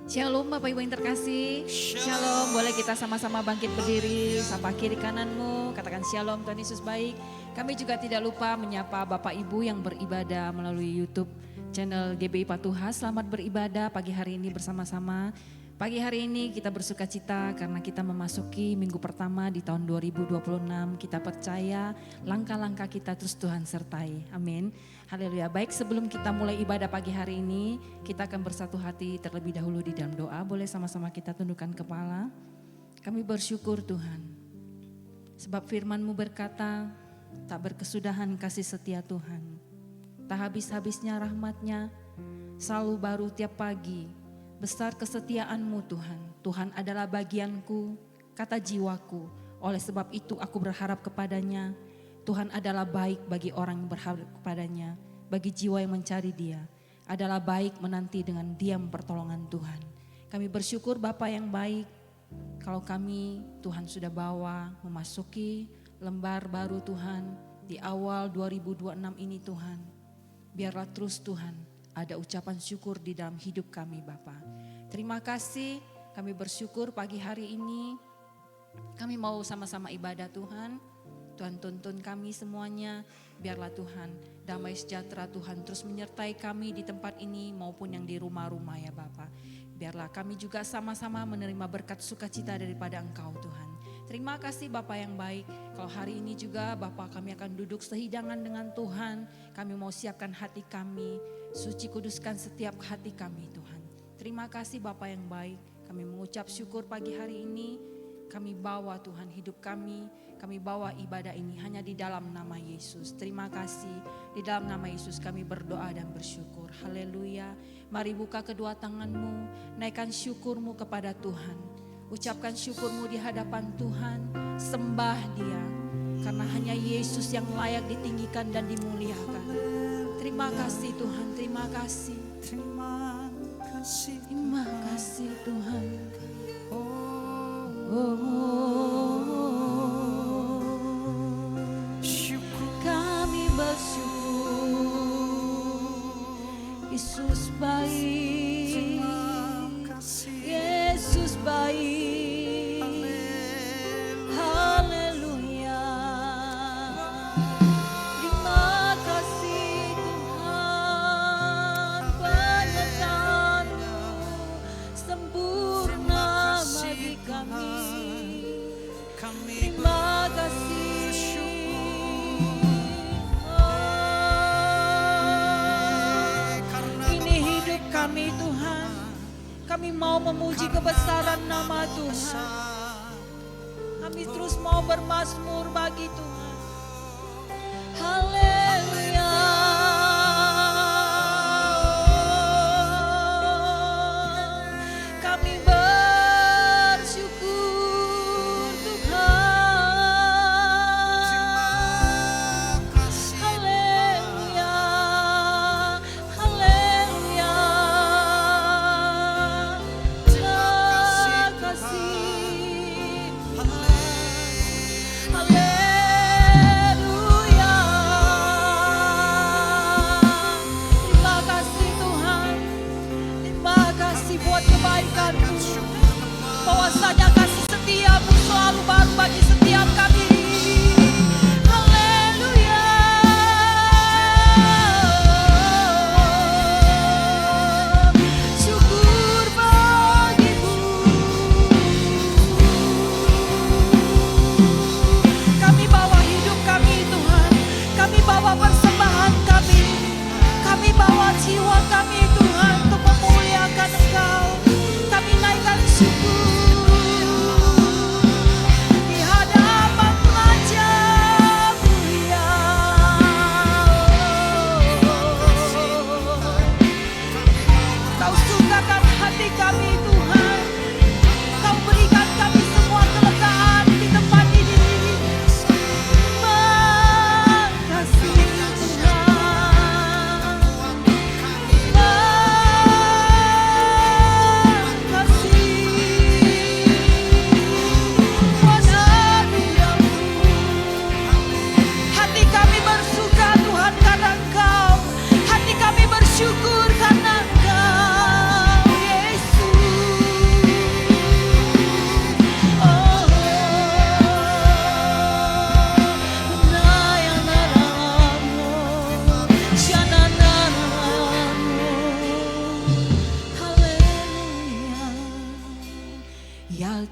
Shalom Bapak Ibu yang terkasih. Shalom, boleh kita sama-sama bangkit berdiri, sapa kiri kananmu, katakan shalom, Tuhan Yesus baik. Kami juga tidak lupa menyapa Bapak Ibu yang beribadah melalui YouTube channel GBI Patuha. Selamat beribadah pagi hari ini bersama-sama. Pagi hari ini kita bersuka cita karena kita memasuki minggu pertama di tahun 2026. Kita percaya langkah-langkah kita terus Tuhan sertai. Amin. Haleluya. Baik, sebelum kita mulai ibadah pagi hari ini, kita akan bersatu hati terlebih dahulu di dalam doa. Boleh sama-sama kita tundukkan kepala. Kami bersyukur Tuhan. Sebab firman-Mu berkata, tak berkesudahan kasih setia Tuhan. Tak habis-habisnya rahmat-Nya, selalu baru tiap pagi. Besar kesetiaan-Mu Tuhan. Tuhan adalah bagianku, kata jiwaku. Oleh sebab itu aku berharap kepadanya. Tuhan adalah baik bagi orang yang berharap kepadanya. Bagi jiwa yang mencari Dia. Adalah baik menanti dengan diam pertolongan Tuhan. Kami bersyukur Bapa yang baik. Kalau kami Tuhan sudah bawa memasuki lembar baru Tuhan. Di awal 2026 ini Tuhan. Biarlah terus Tuhan. Ada ucapan syukur di dalam hidup kami Bapa. Terima kasih, kami bersyukur pagi hari ini. Kami mau sama-sama ibadah Tuhan. Tuhan tuntun kami semuanya. Biarlah Tuhan damai sejahtera Tuhan terus menyertai kami di tempat ini maupun yang di rumah-rumah ya Bapa. Biarlah kami juga sama-sama menerima berkat sukacita daripada Engkau Tuhan. Terima kasih Bapa yang baik. Kalau hari ini juga Bapa kami akan duduk sehidangan dengan Tuhan. Kami mau siapkan hati kami. Suci kuduskan setiap hati kami Tuhan. Terima kasih Bapa yang baik. Kami mengucap syukur pagi hari ini. Kami bawa Tuhan hidup kami. Kami bawa ibadah ini hanya di dalam nama Yesus. Terima kasih. Di dalam nama Yesus kami berdoa dan bersyukur. Haleluya. Mari buka kedua tanganmu. Naikkan syukurmu kepada Tuhan. Ucapkan syukurmu di hadapan Tuhan. Sembah Dia. Karena hanya Yesus yang layak ditinggikan dan dimuliakan. Terima kasih Tuhan, terima kasih. Terima kasih Tuhan. Kami bersyukur. Yesus baik. Yesus baik. Kami Tuhan, kami mau memuji kebesaran nama Tuhan. Kami terus mau bermazmur bagi Tuhan. Haleluya. Kami bersyukur Tuhan. Haleluya. Haleluya. Terima kasih. Haleluya.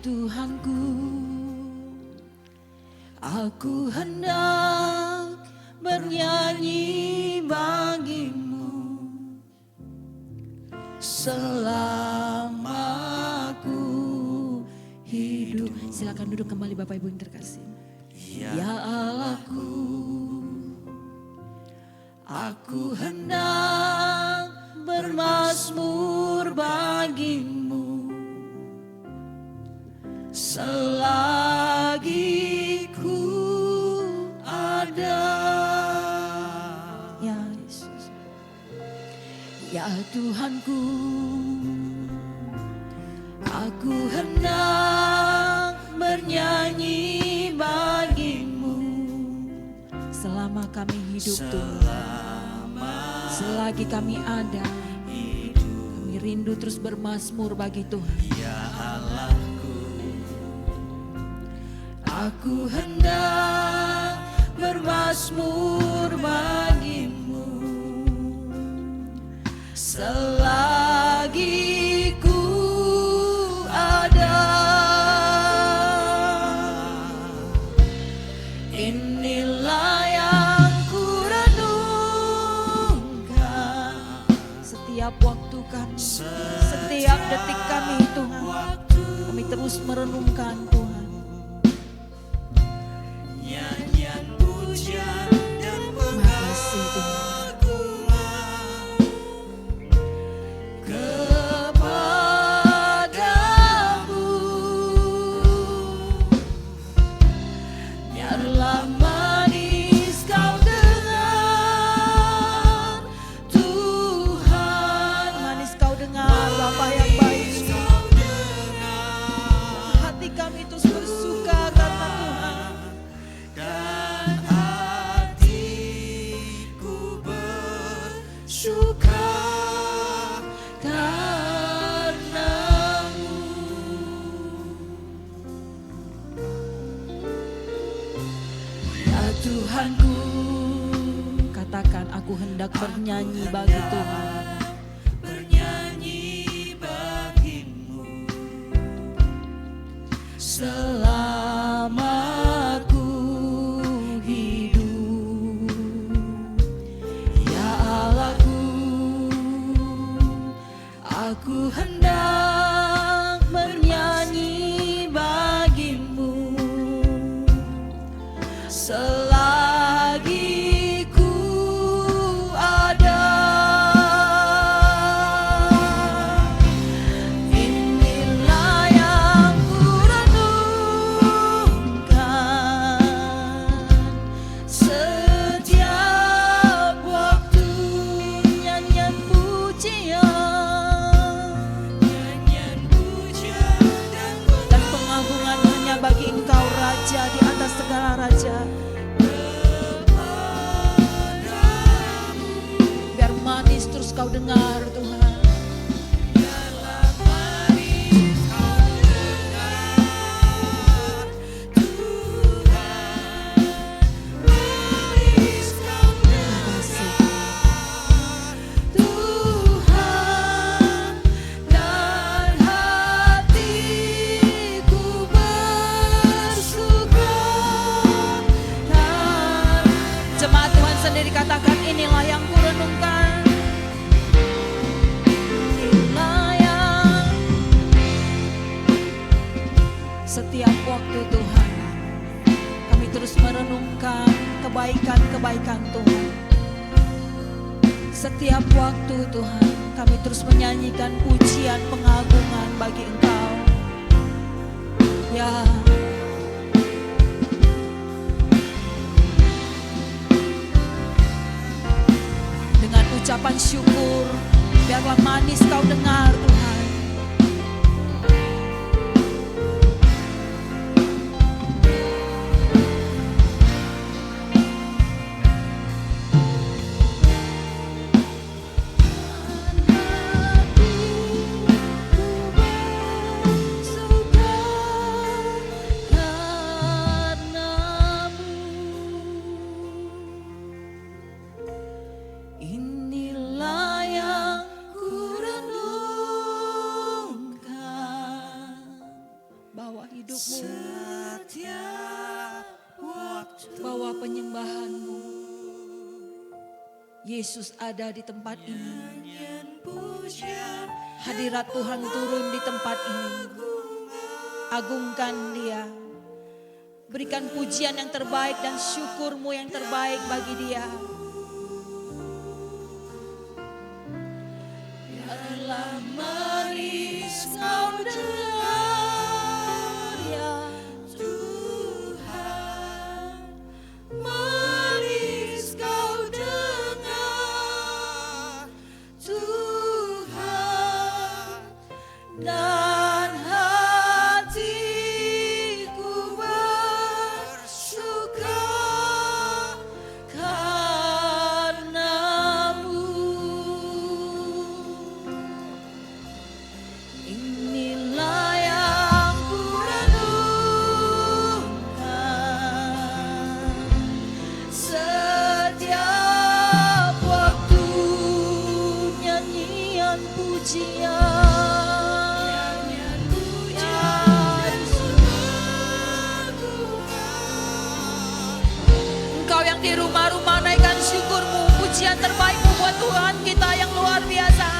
Tuhanku, aku hendak bernyanyi bagimu selama aku hidup. Silakan duduk kembali Bapak Ibu yang terkasih. Ya Allahku, aku hendak bermazmur bagimu selagi ku ada. Ya Yesus, ya Tuhanku, aku hendak bernyanyi bagimu selama kami hidup Tuhan. Selagi kami ada, kami rindu terus bermazmur bagi Tuhan. Ya Allahku, aku hendak bermazmur bagimu selagi ku ada. Inilah yang ku renungkan setiap waktu kami, setiap detik kami Tuhan. Kami terus merenungkan Tuhan. Nyanyian pujian dan pengagungan kepadamu. Biarlah manis kau dengar Tuhan. Manis kau dengar Bapa yang baik. Hati kami terus bersuka karena Tuhan. Dan hatiku bersuka karenamu. Ya Tuhanku, katakan aku hendak bernyanyi bagi Tuhan. Bernyanyi bagimu selama aku hidup. Ya Allahku, aku hendak bernyanyi bagimu selagi ku ada. Inilah yang ku renungkan setiap waktu. Nyanyian pujian dan pengagungan hanya bagi Engkau Raja di atas segala raja. Biar manis terus kau dengar Tuhan. Tuhan, dan hatiku bersuka. Jemaat Tuhan sendiri katakan, inilah yang ku renungkan. Inilah yang setiap waktu Tuhan kami terus merenungkan kebaikan-kebaikan Tuhan. Setiap waktu Tuhan kami terus menyanyikan pujian pengagungan bagi Engkau. Ya, dengan ucapan syukur, biarlah manis kau dengar Tuhan. Inilah yang ku renungkan Yesus ada di tempat ini. Hadirat Tuhan turun di tempat ini. Agungkan Dia. Berikan pujian yang terbaik dan syukurmu yang terbaik bagi Dia. Biarlah manis kau dengar ya Tuhan, manis kau dengar Tuhan, dan hatiku bersuka karenamu. Inilah yang kurenungkan setiap waktu, nyanyian pujian, Engkau yang di rumah-rumah naikkan syukurmu, pujian terbaikmu buat Tuhan kita yang luar biasa.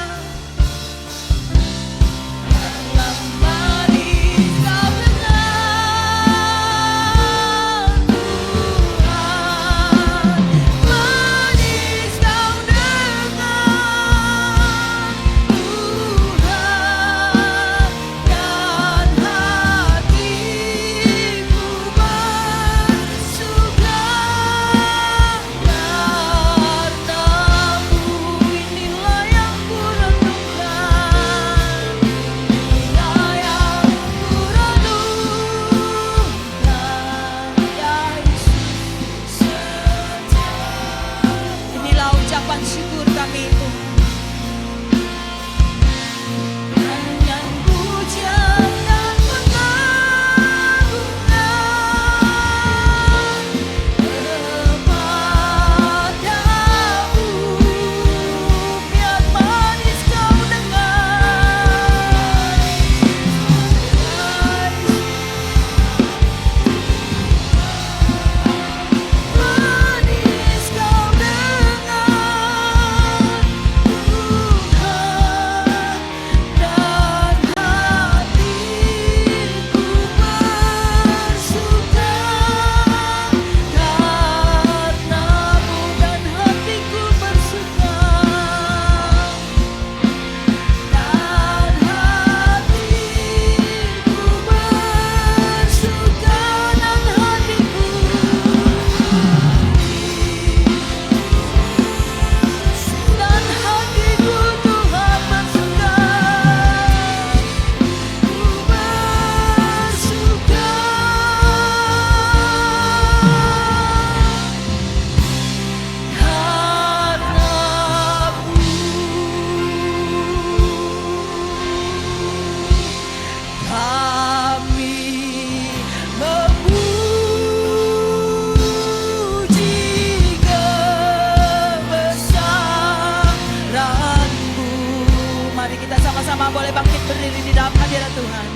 Boleh bangkit berdiri di dalam hadirat Tuhan.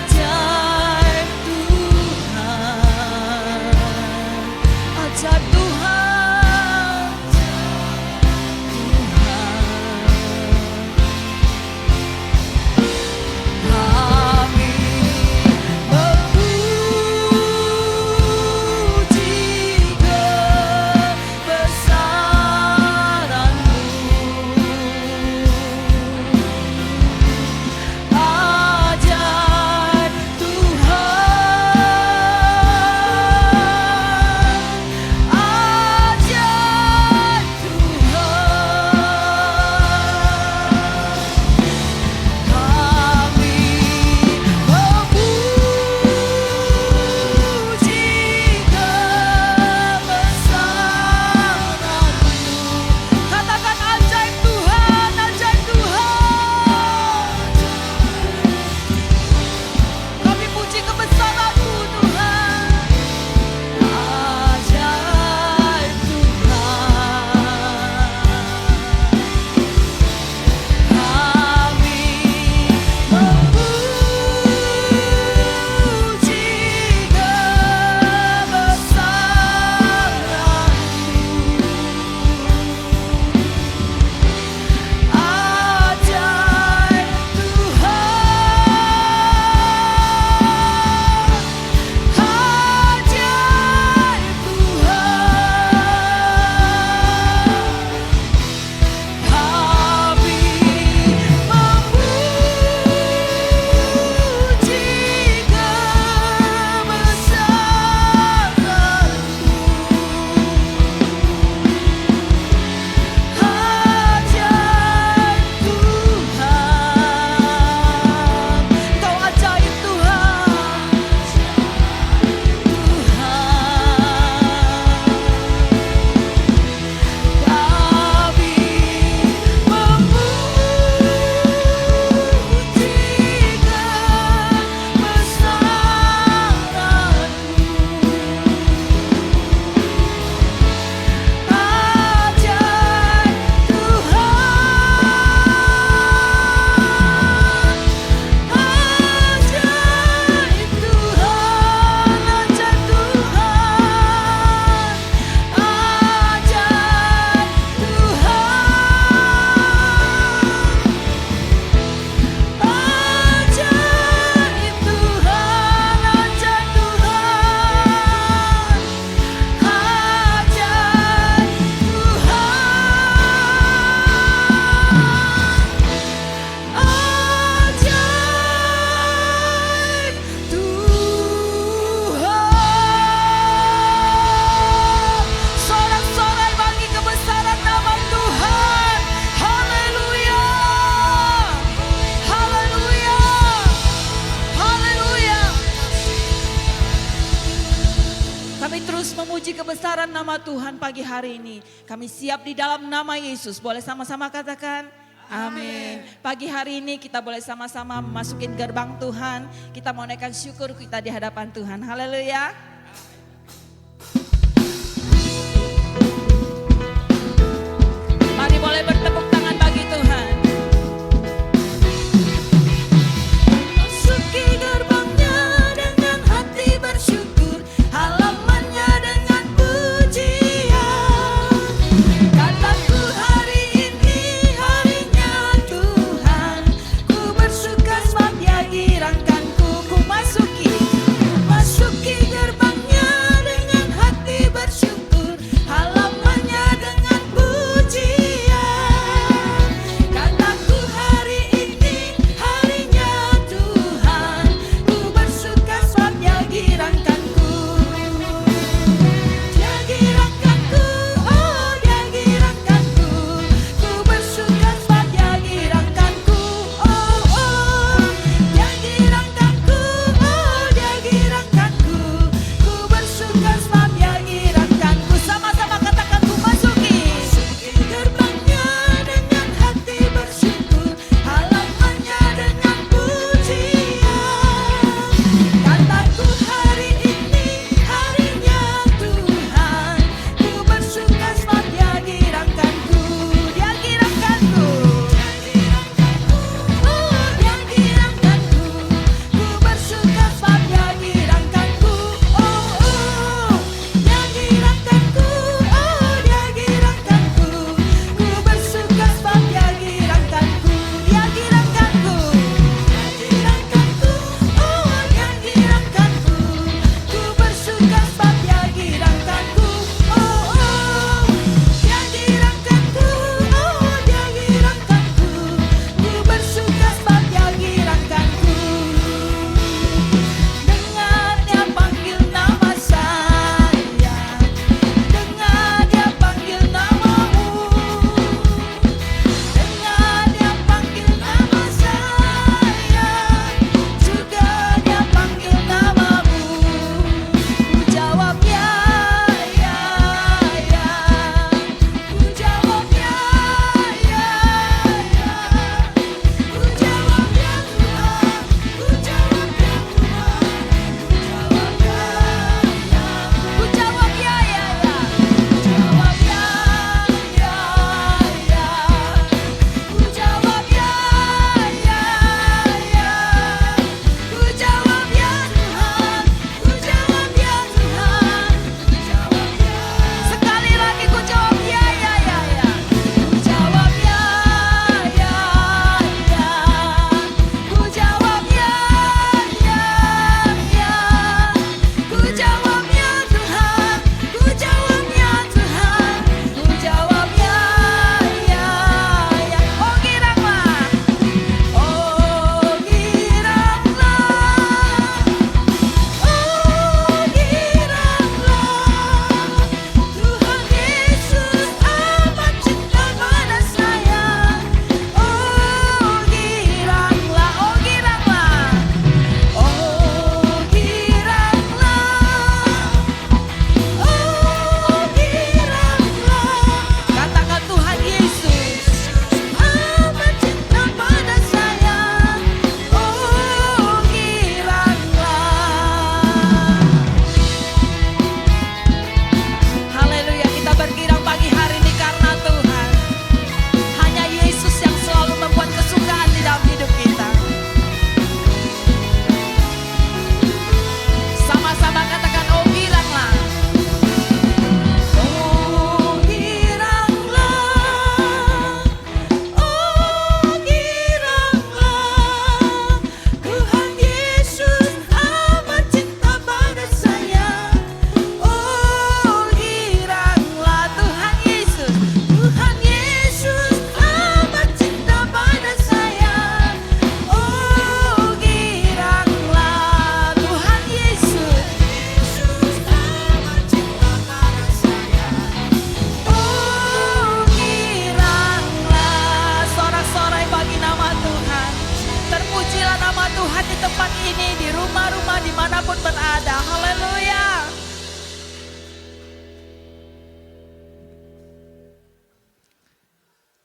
Ajaib Tuhan, ajaib Tuhan, kami memuji kebesaran-Mu. Ajaib dalam nama Tuhan pagi hari ini. Kami siap di dalam nama Yesus. Boleh sama-sama katakan? Amin. Pagi hari ini kita boleh sama-sama masukin gerbang Tuhan. Kita mau naikkan syukur kita di hadapan Tuhan. Haleluya. Mari boleh bertepuk tangan bagi Tuhan. Masuki gerbangnya dengan hati bersyukur, halamannya dengan pujian. Kataku hari ini harinya Tuhan, ku bersuka sebab Dia girangkanku. Ku masuki gerbang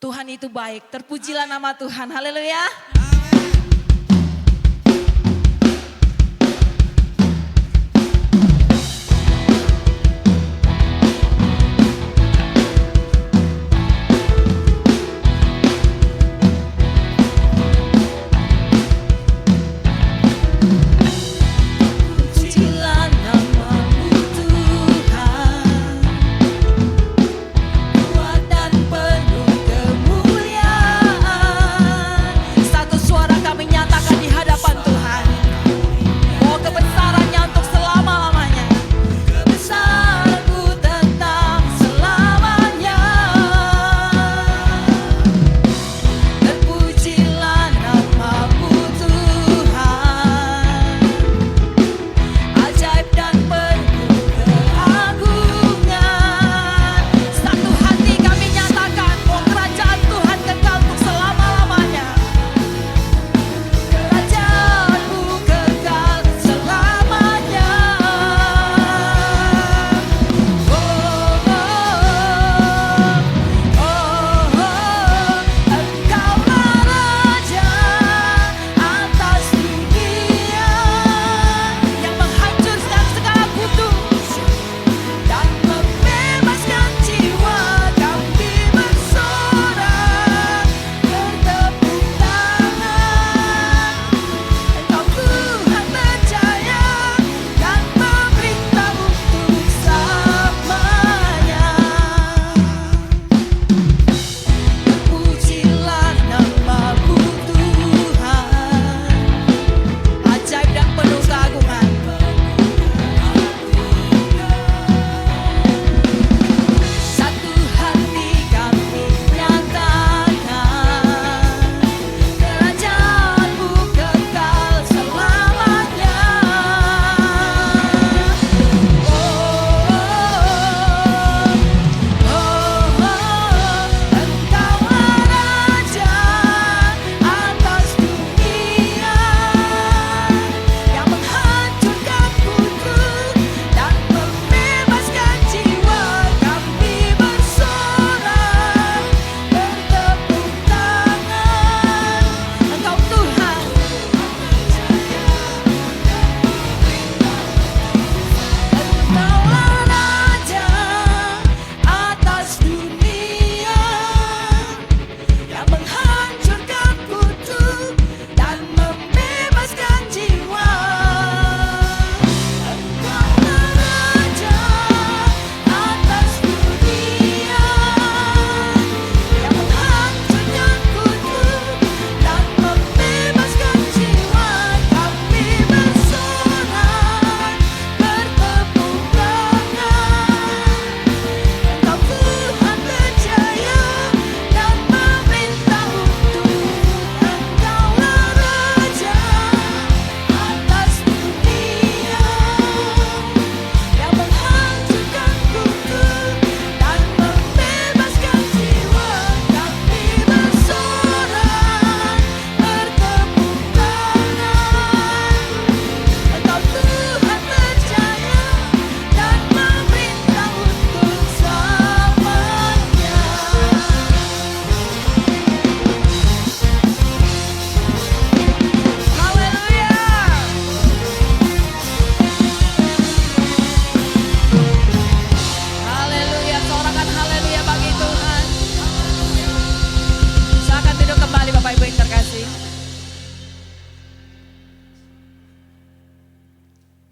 Tuhan itu baik. Terpujilah nama Tuhan. Haleluya.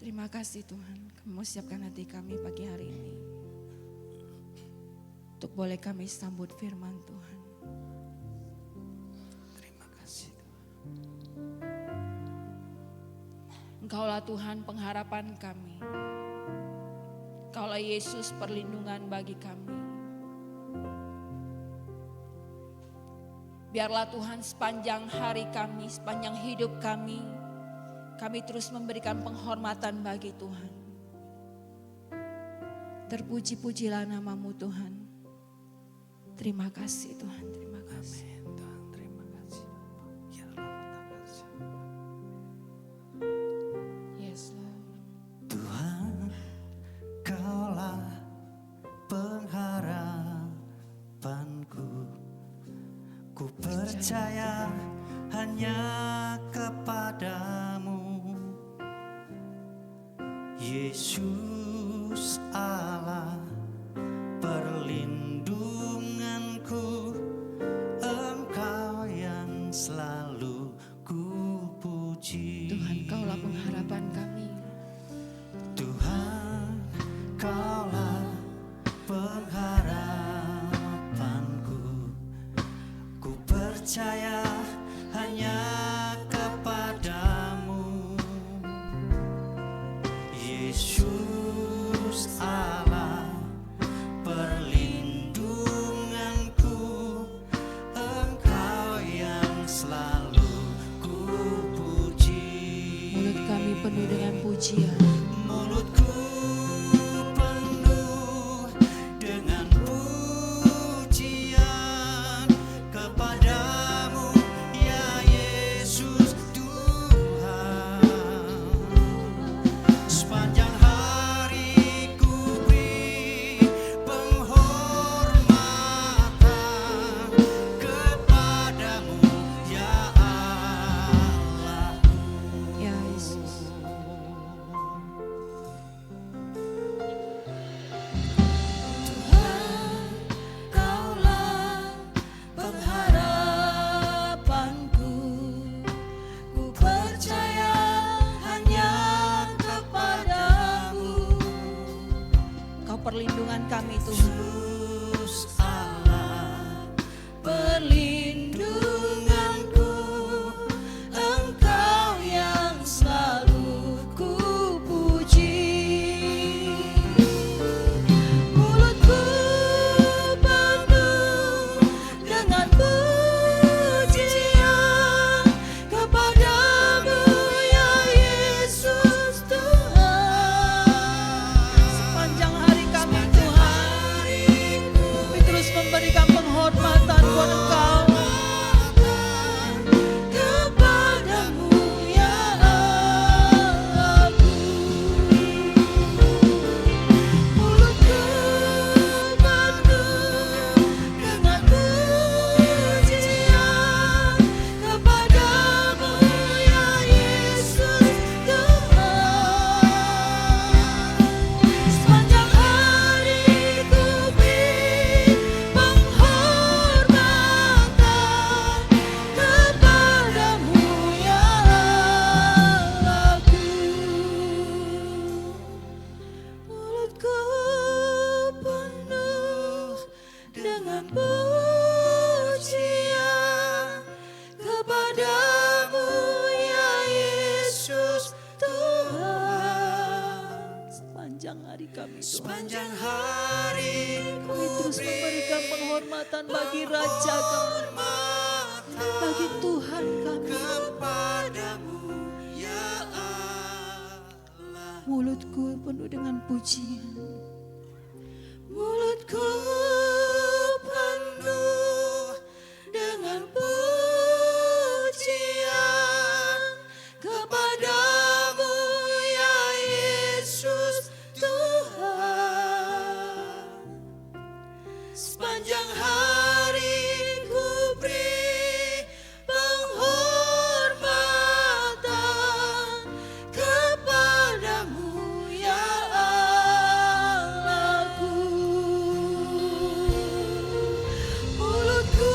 Terima kasih Tuhan, kami mau siapkan hati kami pagi hari ini. Untuk boleh kami sambut firman Tuhan. Terima kasih Tuhan. Engkaulah Tuhan pengharapan kami. Engkaulah Yesus perlindungan bagi kami. Biarlah Tuhan sepanjang hari kami, sepanjang hidup kami terus memberikan penghormatan bagi Tuhan. Terpuji-pujilah namamu Tuhan. Terima kasih Tuhan, terima kasih. Amin Tuhan, terima kasih. Ya Allah, terima kasih. Yes Lord. Tuhan, Kaulah pengharapanku, Ku percaya hanya kepadamu, Yesus Allah perlindunganku, Engkau yang selalu ku puji. Tuhan, Kaulah pengharapan kami. Tuhan, Kaulah pengharapanku. Ku percaya hanya kepadamu, Yesus Allah perlindunganku, Engkau yang selalu ku puji. Mulut kami penuh dengan pujian. Mulutku penuh dengan pujian kepadamu, ya Yesus Tuhan. Sepanjang hari ku beri penghormatan kepadamu, ya Allah. Ya Yesus. Kaulah pengharapanku, ku percaya hanya kepadamu. Kau perlindungan kami Tuhan, Yesus Allah perlindunganku, Engkau yang selalu ku puji. Mulutku penuh dengan pujian kepadamu, ya Yesus Tuhan. Sepanjang hari kami Tuhan, kami terus memberikan penghormatan buat Engkau. Kepadamu, ya Allahku. Mulutku penuh dengan pujian kepadamu, ya Yesus Tuhan. Sepanjang hari ku beri penghormatan kepadamu, ya Allahku. Mulutku penuh dengan pujian kepadamu, ya Yesus Tuhan. Sepanjang hari kami Tuhan, sepanjang hari kami terus memberikan penghormatan bagi Raja kami, bagi Tuhan kami. kepadamu, ya Allah. Mulutku penuh dengan pujian. Mulutku penuh dengan pujian kepadamu, ya Yesus Tuhan. Sepanjang hari ku beri penghormatan kepadamu, ya Allahku. Mulutku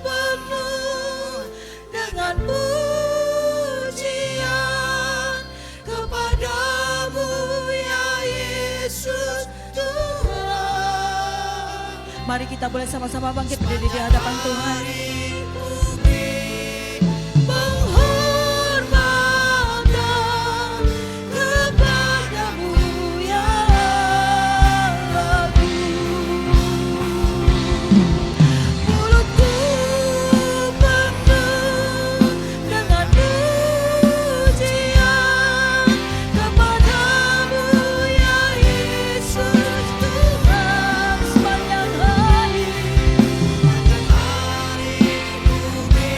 penuh dengan pujian kepadamu, ya Yesus Tuhan. Mari kita boleh sama-sama bangkit berdiri di hadapan Tuhan. Penghormatan kepadamu, ya Allahku. Mulutku penuh dengan pujian kepadamu, ya Yesus Tuhan. Sepanjang hari ku beri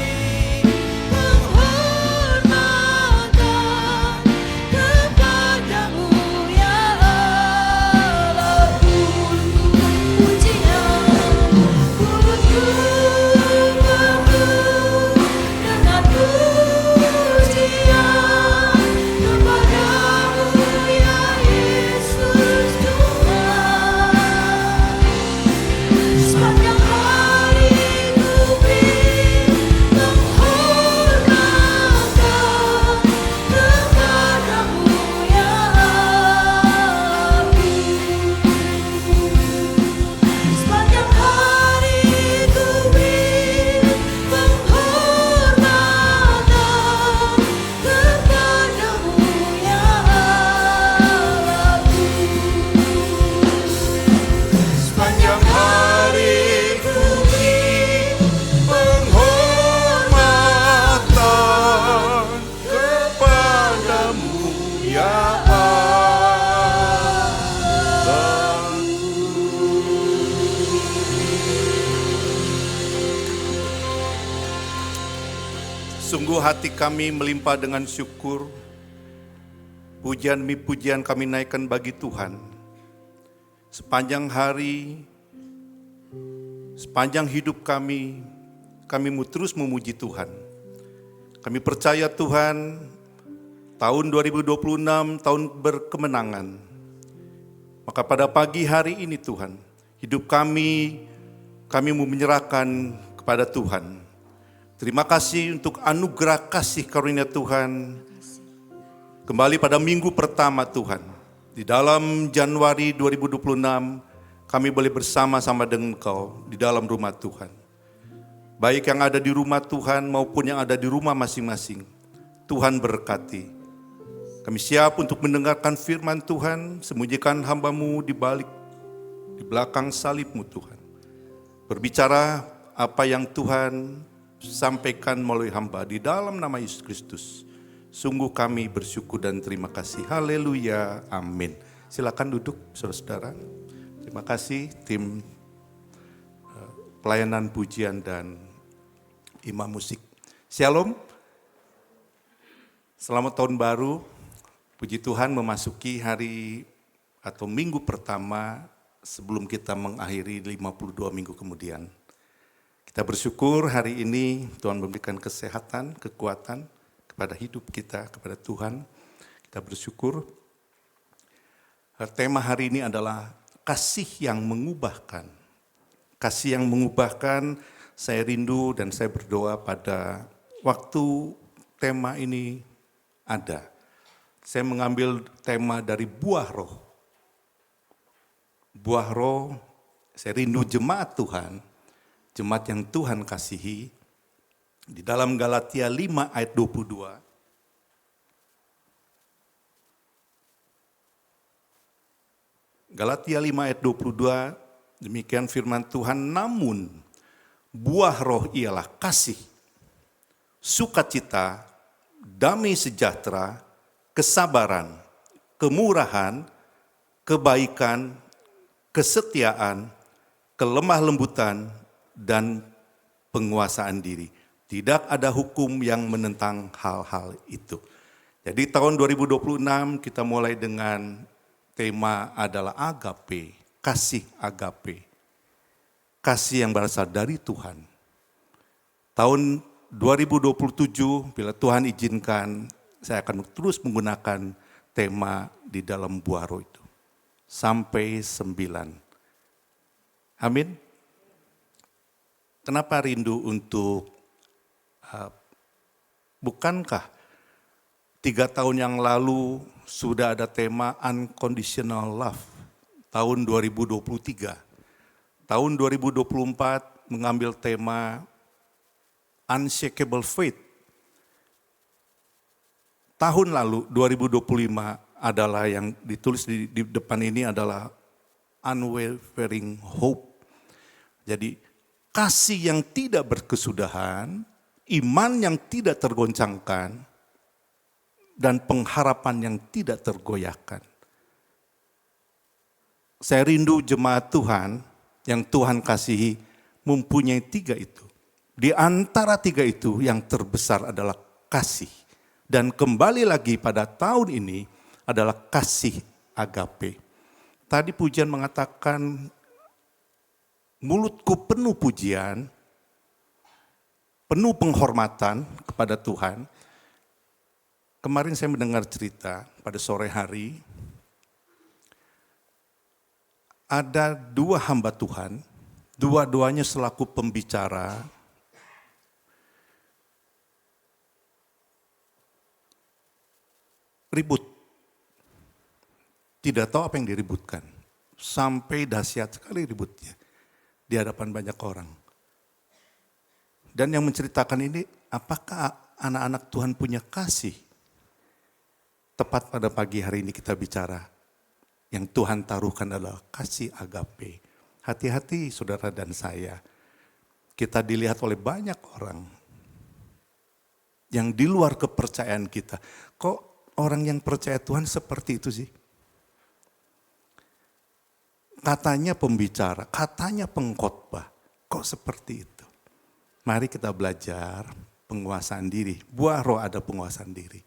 Sungguh hati kami melimpah dengan syukur. Pujian demi pujian kami naikkan bagi Tuhan. Sepanjang hari, sepanjang hidup kami mau terus memuji Tuhan. Kami percaya Tuhan, tahun 2026 tahun berkemenangan. Maka pada pagi hari ini Tuhan, hidup kami mau menyerahkan kepada Tuhan. Terima kasih untuk anugerah kasih karunia Tuhan. Kembali pada minggu pertama Tuhan. Di dalam Januari 2026 kami boleh bersama-sama dengan Engkau di dalam rumah Tuhan. Baik yang ada di rumah Tuhan maupun yang ada di rumah masing-masing. Tuhan berkati. Kami siap untuk mendengarkan firman Tuhan, sembunyikan hamba-Mu di belakang salib-Mu Tuhan. Berbicara apa yang Tuhan sampaikan melalui hamba di dalam nama Yesus Kristus. Sungguh kami bersyukur dan terima kasih. Haleluya, amin. Silakan duduk saudara-saudara. Terima kasih tim pelayanan pujian dan imam musik. Shalom. Selamat tahun baru. Puji Tuhan memasuki hari atau minggu pertama sebelum kita mengakhiri 52 minggu kemudian. Kita bersyukur hari ini Tuhan memberikan kesehatan, kekuatan kepada hidup kita, kepada Tuhan. Kita bersyukur. Tema hari ini adalah kasih yang mengubahkan. Kasih yang mengubahkan, saya rindu dan saya berdoa pada waktu tema ini ada. Saya mengambil tema dari buah roh. Buah roh, saya rindu jemaat Tuhan. Jemaat yang Tuhan kasihi, di dalam Galatia 5 ayat 22. Galatia 5 ayat 22, demikian firman Tuhan, namun buah roh ialah kasih, sukacita, damai sejahtera, kesabaran, kemurahan, kebaikan, kesetiaan, kelemah lembutan, dan penguasaan diri. Tidak ada hukum yang menentang hal-hal itu. Jadi tahun 2026 kita mulai dengan tema adalah agape, kasih agape. Kasih yang berasal dari Tuhan. Tahun 2027 bila Tuhan izinkan saya akan terus menggunakan tema di dalam buah roh itu. Sampai 9. Amin. Kenapa rindu untuk, bukankah 3 tahun yang lalu sudah ada tema unconditional love, tahun 2023. Tahun 2024 mengambil tema unshakable faith. Tahun lalu 2025 adalah yang ditulis di depan ini adalah unwavering hope. Jadi kasih yang tidak berkesudahan, iman yang tidak tergoncangkan, dan pengharapan yang tidak tergoyahkan. Saya rindu jemaat Tuhan yang Tuhan kasihi mempunyai 3 itu. Di antara 3 itu yang terbesar adalah kasih. Dan kembali lagi pada tahun ini adalah kasih agape. Tadi pujian mengatakan, mulutku penuh pujian, penuh penghormatan kepada Tuhan. Kemarin saya mendengar cerita pada sore hari, ada 2 hamba Tuhan, dua-duanya selaku pembicara, ribut. Tidak tahu apa yang diributkan, sampai dahsyat sekali ributnya di hadapan banyak orang. Dan yang menceritakan ini, apakah anak-anak Tuhan punya kasih? Tepat pada pagi hari ini kita bicara, yang Tuhan taruhkan adalah kasih agape. Hati-hati saudara dan saya, kita dilihat oleh banyak orang yang di luar kepercayaan kita. Kok orang yang percaya Tuhan seperti itu sih? Katanya pembicara, katanya pengkhotbah, kok seperti itu? Mari kita belajar penguasaan diri. Buah roh ada penguasaan diri.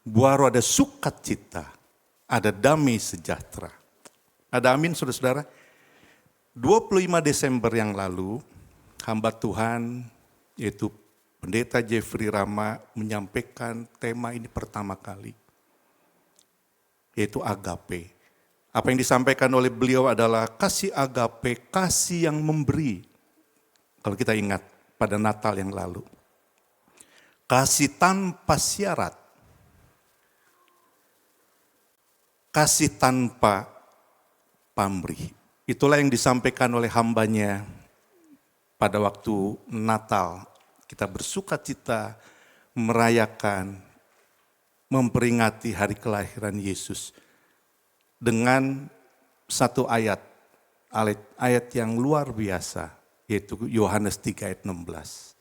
Buah roh ada sukacita, ada damai sejahtera. Ada amin saudara-saudara? 25 Desember yang lalu, hamba Tuhan yaitu Pendeta Jeffrey Rama menyampaikan tema ini pertama kali. Yaitu agape. Apa yang disampaikan oleh beliau adalah kasih agape, kasih yang memberi. Kalau kita ingat pada Natal yang lalu. Kasih tanpa syarat. Kasih tanpa pamrih. Itulah yang disampaikan oleh hambanya pada waktu Natal. Kita bersuka cita merayakan, memperingati hari kelahiran Yesus. Dengan satu ayat yang luar biasa, yaitu Yohanes 3 ayat 16.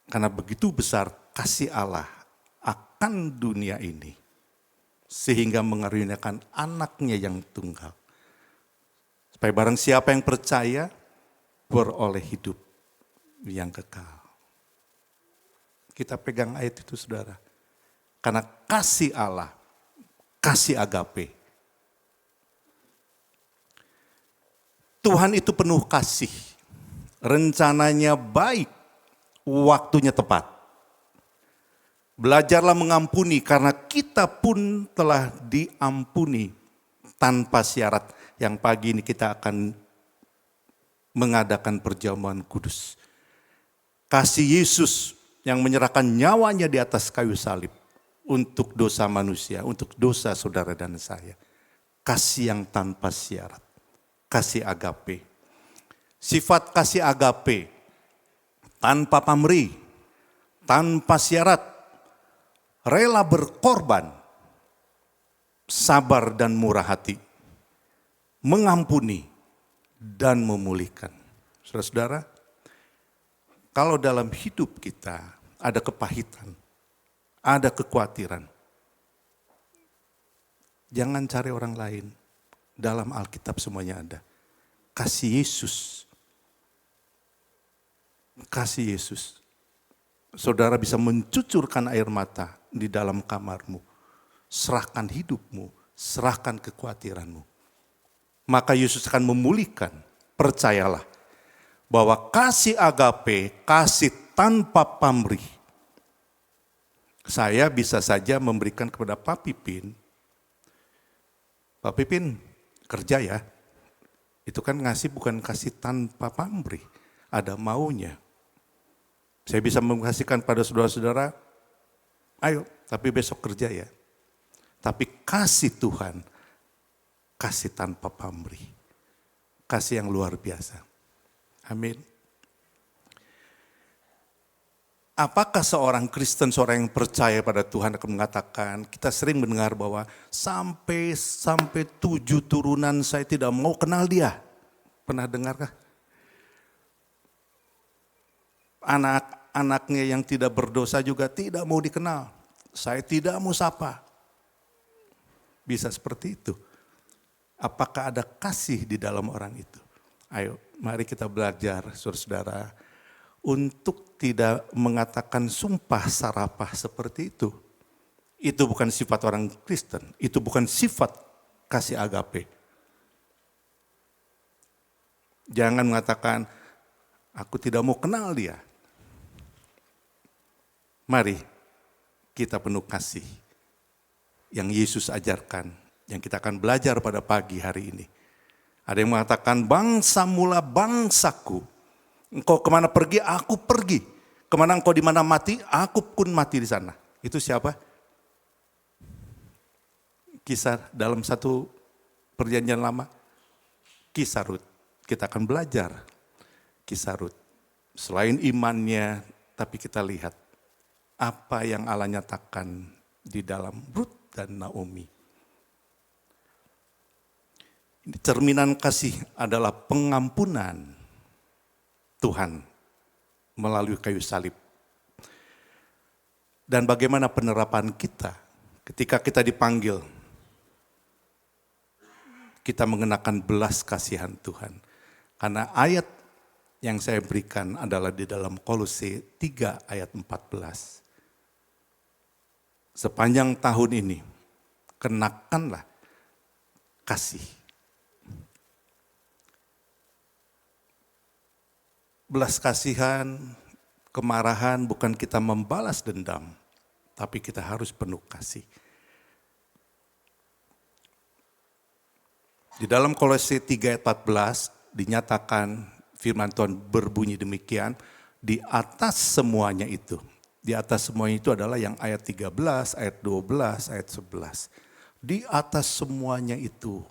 Karena begitu besar kasih Allah akan dunia ini, sehingga mengaruniakan anaknya yang tunggal. Supaya barang siapa yang percaya, beroleh hidup yang kekal. Kita pegang ayat itu saudara. Karena kasih Allah, kasih agape. Tuhan itu penuh kasih. Rencananya baik, waktunya tepat. Belajarlah mengampuni karena kita pun telah diampuni tanpa syarat. Yang pagi ini kita akan mengadakan perjamuan kudus. Kasih Yesus yang menyerahkan nyawanya di atas kayu salib untuk dosa manusia, untuk dosa saudara dan saya. Kasih yang tanpa syarat, kasih agape. Sifat kasih agape tanpa pamrih, tanpa syarat, rela berkorban, sabar dan murah hati, mengampuni dan memulihkan. Saudara-saudara, kalau dalam hidup kita ada kepahitan, ada kekhawatiran, jangan cari orang lain. Dalam Alkitab semuanya ada. Kasih Yesus. Kasih Yesus. Saudara bisa mencucurkan air mata di dalam kamarmu. Serahkan hidupmu, serahkan kekhawatiranmu. Maka Yesus akan memulihkan. Percayalah bahwa kasih agape, kasih tanpa pamrih. Saya bisa saja memberikan kepada Pak Pipin. Pak Pipin kerja ya. Itu kan ngasih bukan kasih tanpa pamrih. Ada maunya. Saya bisa mengasihkan pada saudara-saudara, ayo tapi besok kerja ya. Tapi kasih Tuhan, kasih tanpa pamrih. Kasih yang luar biasa. Amin. Apakah seorang Kristen, seorang yang percaya pada Tuhan akan mengatakan, kita sering mendengar bahwa sampai 7 turunan saya tidak mau kenal dia. Pernah dengarkah? Anak-anaknya yang tidak berdosa juga tidak mau dikenal. Saya tidak mau sapa. Bisa seperti itu. Apakah ada kasih di dalam orang itu? Ayo, mari kita belajar, saudara-saudara, untuk tidak mengatakan sumpah sarapah seperti itu. Itu bukan sifat orang Kristen, itu bukan sifat kasih agape. Jangan mengatakan, aku tidak mau kenal dia. Mari kita penuh kasih yang Yesus ajarkan, yang kita akan belajar pada pagi hari ini. Ada yang mengatakan, bangsa mula bangsaku. Engkau kemana pergi, aku pergi. Kemana engkau di mana mati, aku pun mati di sana. Itu siapa? Kisah dalam satu perjanjian lama. Kisah Rut. Kita akan belajar kisah Rut. Selain imannya, tapi kita lihat apa yang Allah nyatakan di dalam Rut dan Naomi. Ini cerminan kasih adalah pengampunan Tuhan melalui kayu salib. Dan bagaimana penerapan kita ketika kita dipanggil, kita mengenakan belas kasihan Tuhan. Karena ayat yang saya berikan adalah di dalam Kolose 3 ayat 14. Sepanjang tahun ini, kenakanlah kasih. Belas kasihan, kemarahan bukan kita membalas dendam, tapi kita harus penuh kasih. Di dalam Kolose 3 ayat 14 dinyatakan firman Tuhan berbunyi demikian, di atas semuanya itu. Di atas semuanya itu adalah yang ayat 13, ayat 12, ayat 11. Di atas semuanya itu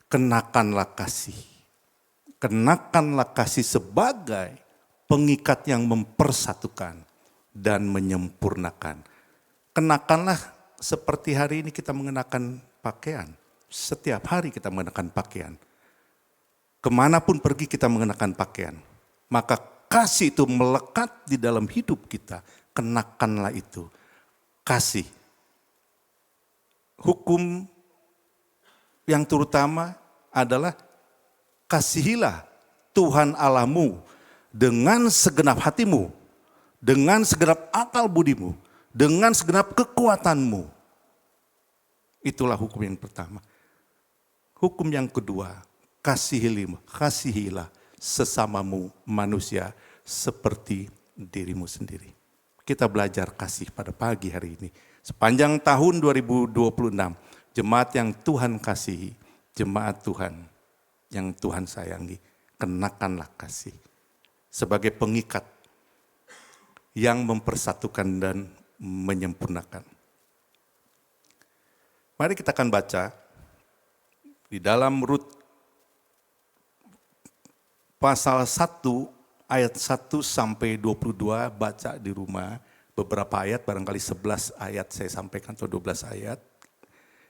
kenakanlah kasih. Kenakanlah kasih sebagai pengikat yang mempersatukan dan menyempurnakan. Kenakanlah seperti hari ini kita mengenakan pakaian. Setiap hari kita mengenakan pakaian. Kemanapun pergi kita mengenakan pakaian. Maka kasih itu melekat di dalam hidup kita. Kenakanlah itu. Kasih. Hukum yang terutama adalah kasihilah Tuhan Allahmu dengan segenap hatimu, dengan segenap akal budimu, dengan segenap kekuatanmu. Itulah hukum yang pertama. Hukum yang kedua, kasihilah sesamamu manusia seperti dirimu sendiri. Kita belajar kasih pada pagi hari ini. Sepanjang tahun 2026, jemaat yang Tuhan kasihi, jemaat Tuhan yang Tuhan sayangi, kenakanlah kasih. Sebagai pengikat yang mempersatukan dan menyempurnakan. Mari kita akan baca di dalam Rut pasal 1 ayat 1 sampai 22, baca di rumah beberapa ayat, barangkali 11 ayat saya sampaikan atau 12 ayat.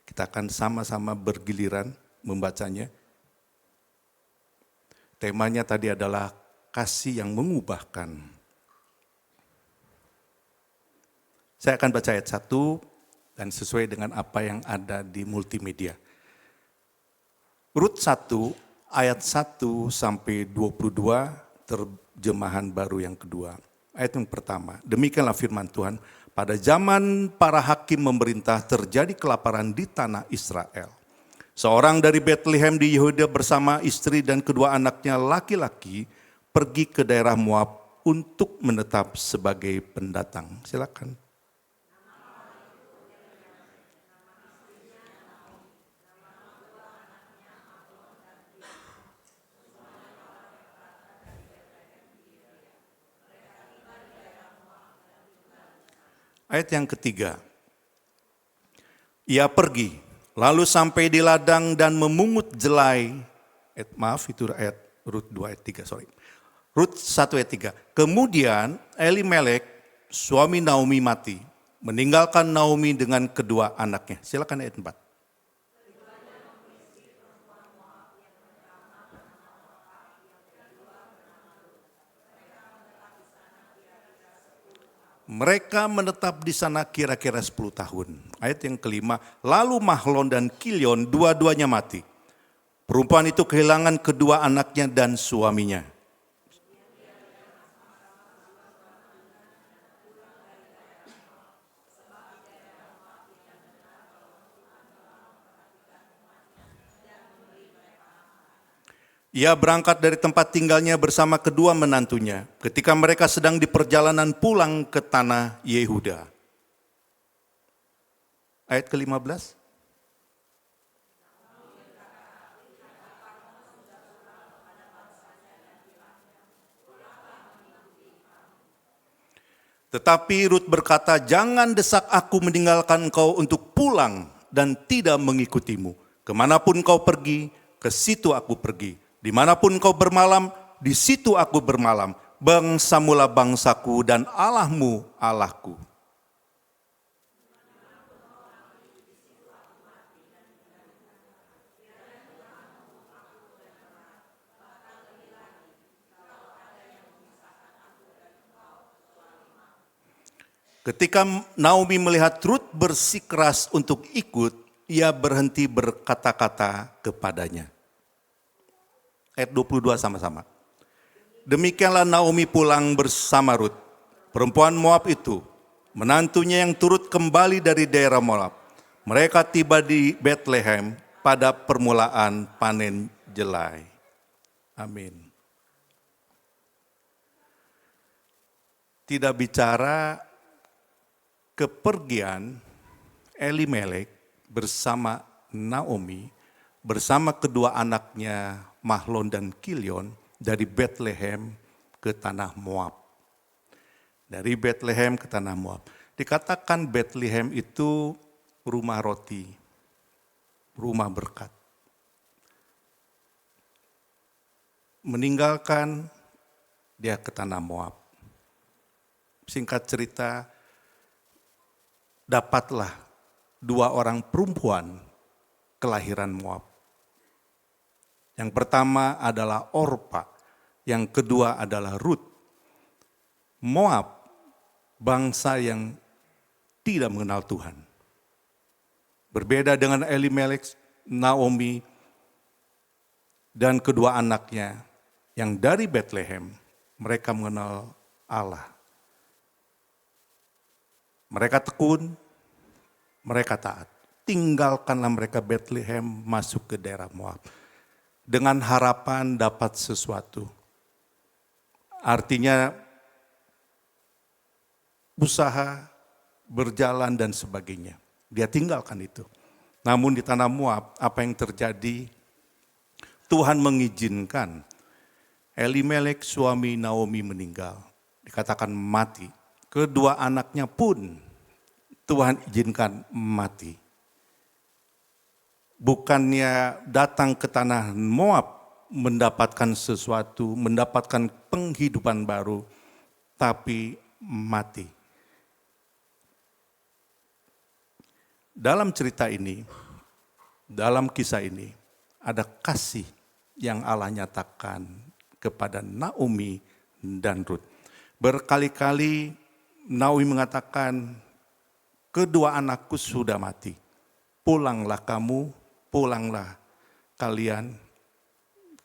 Kita akan sama-sama bergiliran membacanya. Temanya tadi adalah kasih yang mengubahkan. Saya akan baca ayat 1 dan sesuai dengan apa yang ada di multimedia. Rut 1 ayat 1 sampai 22 terjemahan baru yang kedua. Ayat yang pertama, demikianlah firman Tuhan, pada zaman para hakim memerintah terjadi kelaparan di tanah Israel. Seorang dari Bethlehem di Yehuda bersama istri dan kedua anaknya laki-laki pergi ke daerah Moab untuk menetap sebagai pendatang. Silakan. Ayat yang ketiga. Ia pergi, lalu sampai di ladang dan memungut jelai. Itu ayat Rut 2 ayat 3, sorry. Rut 1 ayat 3. Kemudian Elimelek, suami Naomi mati, meninggalkan Naomi dengan kedua anaknya. Silakan ayat 4. Mereka menetap di sana kira-kira 10 tahun. Ayat yang kelima, lalu Mahlon dan Kilion dua-duanya mati. Perempuan itu kehilangan kedua anaknya dan suaminya. Ia berangkat dari tempat tinggalnya bersama kedua menantunya ketika mereka sedang di perjalanan pulang ke tanah Yehuda. Ayat ke-15. Tetapi Rut berkata, jangan desak aku meninggalkan engkau untuk pulang dan tidak mengikutimu. Kemanapun kau pergi, ke situ aku pergi. Dimanapun kau bermalam, di situ aku bermalam. Bangsamulah bangsaku dan Allahmu Allahku. Ketika Naomi melihat Rut bersikeras untuk ikut, ia berhenti berkata-kata kepadanya. Ayat 22 sama-sama. Demikianlah Naomi pulang bersama Rut, perempuan Moab itu, menantunya yang turut kembali dari daerah Moab. Mereka tiba di Bethlehem pada permulaan panen jelai. Amin. Tidak bicara kepergian Elimelek bersama Naomi, bersama kedua anaknya Mahlon dan Kilion dari Bethlehem ke tanah Moab. Dari Bethlehem ke tanah Moab. Dikatakan Bethlehem itu rumah roti, rumah berkat. Meninggalkan dia ke tanah Moab. Singkat cerita, dapatlah dua orang perempuan kelahiran Moab. Yang pertama adalah Orpa, yang kedua adalah Rut. Moab, bangsa yang tidak mengenal Tuhan. Berbeda dengan Elimelek, Naomi, dan kedua anaknya yang dari Bethlehem, mereka mengenal Allah. Mereka tekun, mereka taat. Tinggalkanlah mereka Bethlehem masuk ke daerah Moab. Dengan harapan dapat sesuatu. Artinya usaha, berjalan dan sebagainya. Dia tinggalkan itu. Namun di tanah Moab apa yang terjadi? Tuhan mengizinkan Elimelek suami Naomi meninggal. Dikatakan mati. Kedua anaknya pun Tuhan izinkan mati. Bukannya datang ke tanah Moab mendapatkan sesuatu, mendapatkan penghidupan baru, tapi mati. Dalam cerita ini, dalam kisah ini, ada kasih yang Allah nyatakan kepada Naomi dan Rut. Berkali-kali Naomi mengatakan, kedua anakku sudah mati. Pulanglah kamu, pulanglah kalian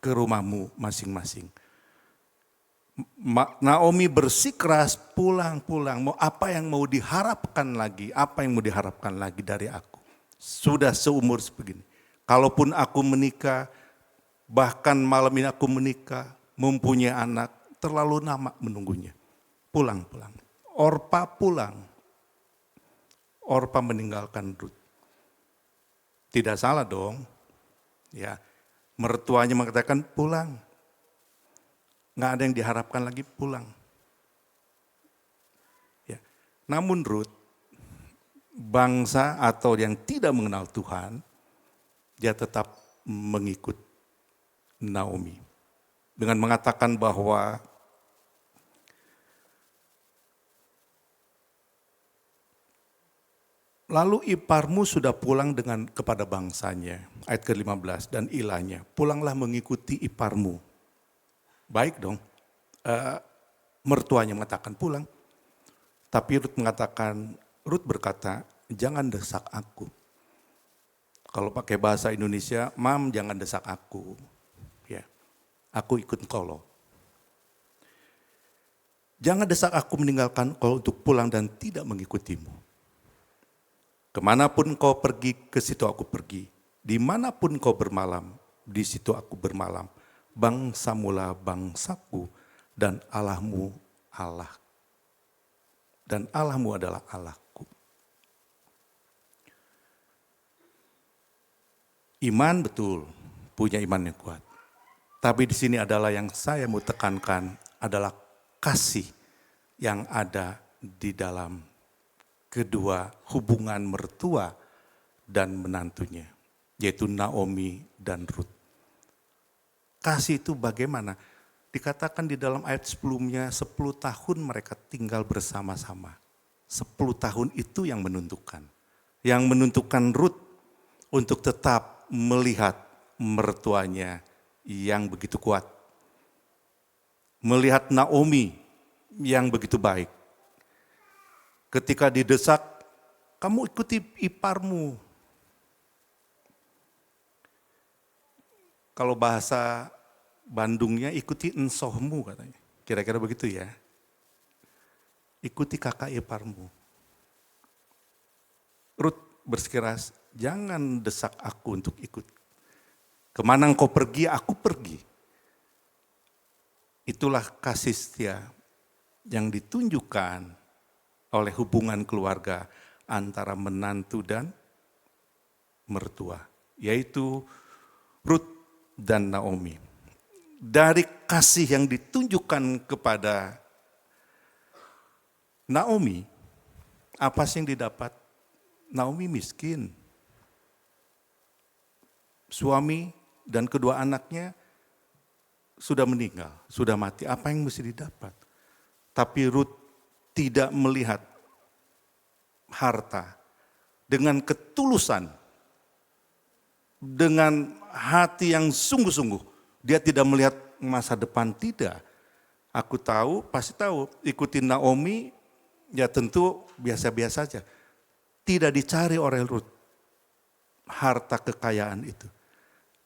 ke rumahmu masing-masing. Naomi bersikeras pulang. Mau apa yang mau diharapkan lagi? Apa yang mau diharapkan lagi dari aku? Sudah seumur sebegini. Kalaupun aku menikah, bahkan malam ini aku menikah, mempunyai anak, terlalu lama menunggunya. Pulang. Orpa pulang. Orpa meninggalkan Rut. Tidak salah dong. Ya, mertuanya mengatakan pulang. Nggak ada yang diharapkan lagi, pulang. Ya. Namun Rut, bangsa atau yang tidak mengenal Tuhan, dia tetap mengikut Naomi. Dengan mengatakan bahwa lalu iparmu sudah pulang kepada bangsanya, ayat ke-15, dan ilahnya, pulanglah mengikuti iparmu. Baik dong, mertuanya mengatakan pulang. Tapi Rut berkata, jangan desak aku. Kalau pakai bahasa Indonesia, Mam jangan desak aku. Ya, aku ikut engkau. Jangan desak aku meninggalkan kau untuk pulang dan tidak mengikutimu. Kemanapun kau pergi, ke situ aku pergi. Dimanapun kau bermalam, di situ aku bermalam. Bangsamulah bangsaku dan Allahmu Allah. Dan Allahmu adalah Allahku. Iman betul, punya iman yang kuat. Tapi di sini adalah yang saya mau tekankan adalah kasih yang ada di dalam kedua hubungan mertua dan menantunya, yaitu Naomi dan Rut. Kasih itu bagaimana? Dikatakan di dalam ayat sebelumnya 10 tahun mereka tinggal bersama-sama. 10 tahun itu yang menentukan. Yang menentukan Rut untuk tetap melihat mertuanya yang begitu kuat. Melihat Naomi yang begitu baik. Ketika didesak, kamu ikuti iparmu. Kalau bahasa Bandungnya ikuti ensohmu katanya. Kira-kira begitu ya. Ikuti kakak iparmu. Rut bersikeras, jangan desak aku untuk ikut. Kemana engkau pergi, aku pergi. Itulah kasih setia yang ditunjukkan oleh hubungan keluarga antara menantu dan mertua, yaitu Rut dan Naomi. Dari kasih yang ditunjukkan kepada Naomi, apa sih yang didapat? Naomi miskin. Suami dan kedua anaknya sudah meninggal, sudah mati. Apa yang mesti didapat? Tapi Rut tidak melihat harta dengan ketulusan, dengan hati yang sungguh-sungguh. Dia tidak melihat masa depan, tidak. Aku tahu, pasti tahu, ikutin Naomi, ya tentu biasa-biasa saja. Tidak dicari oleh Rut harta kekayaan itu.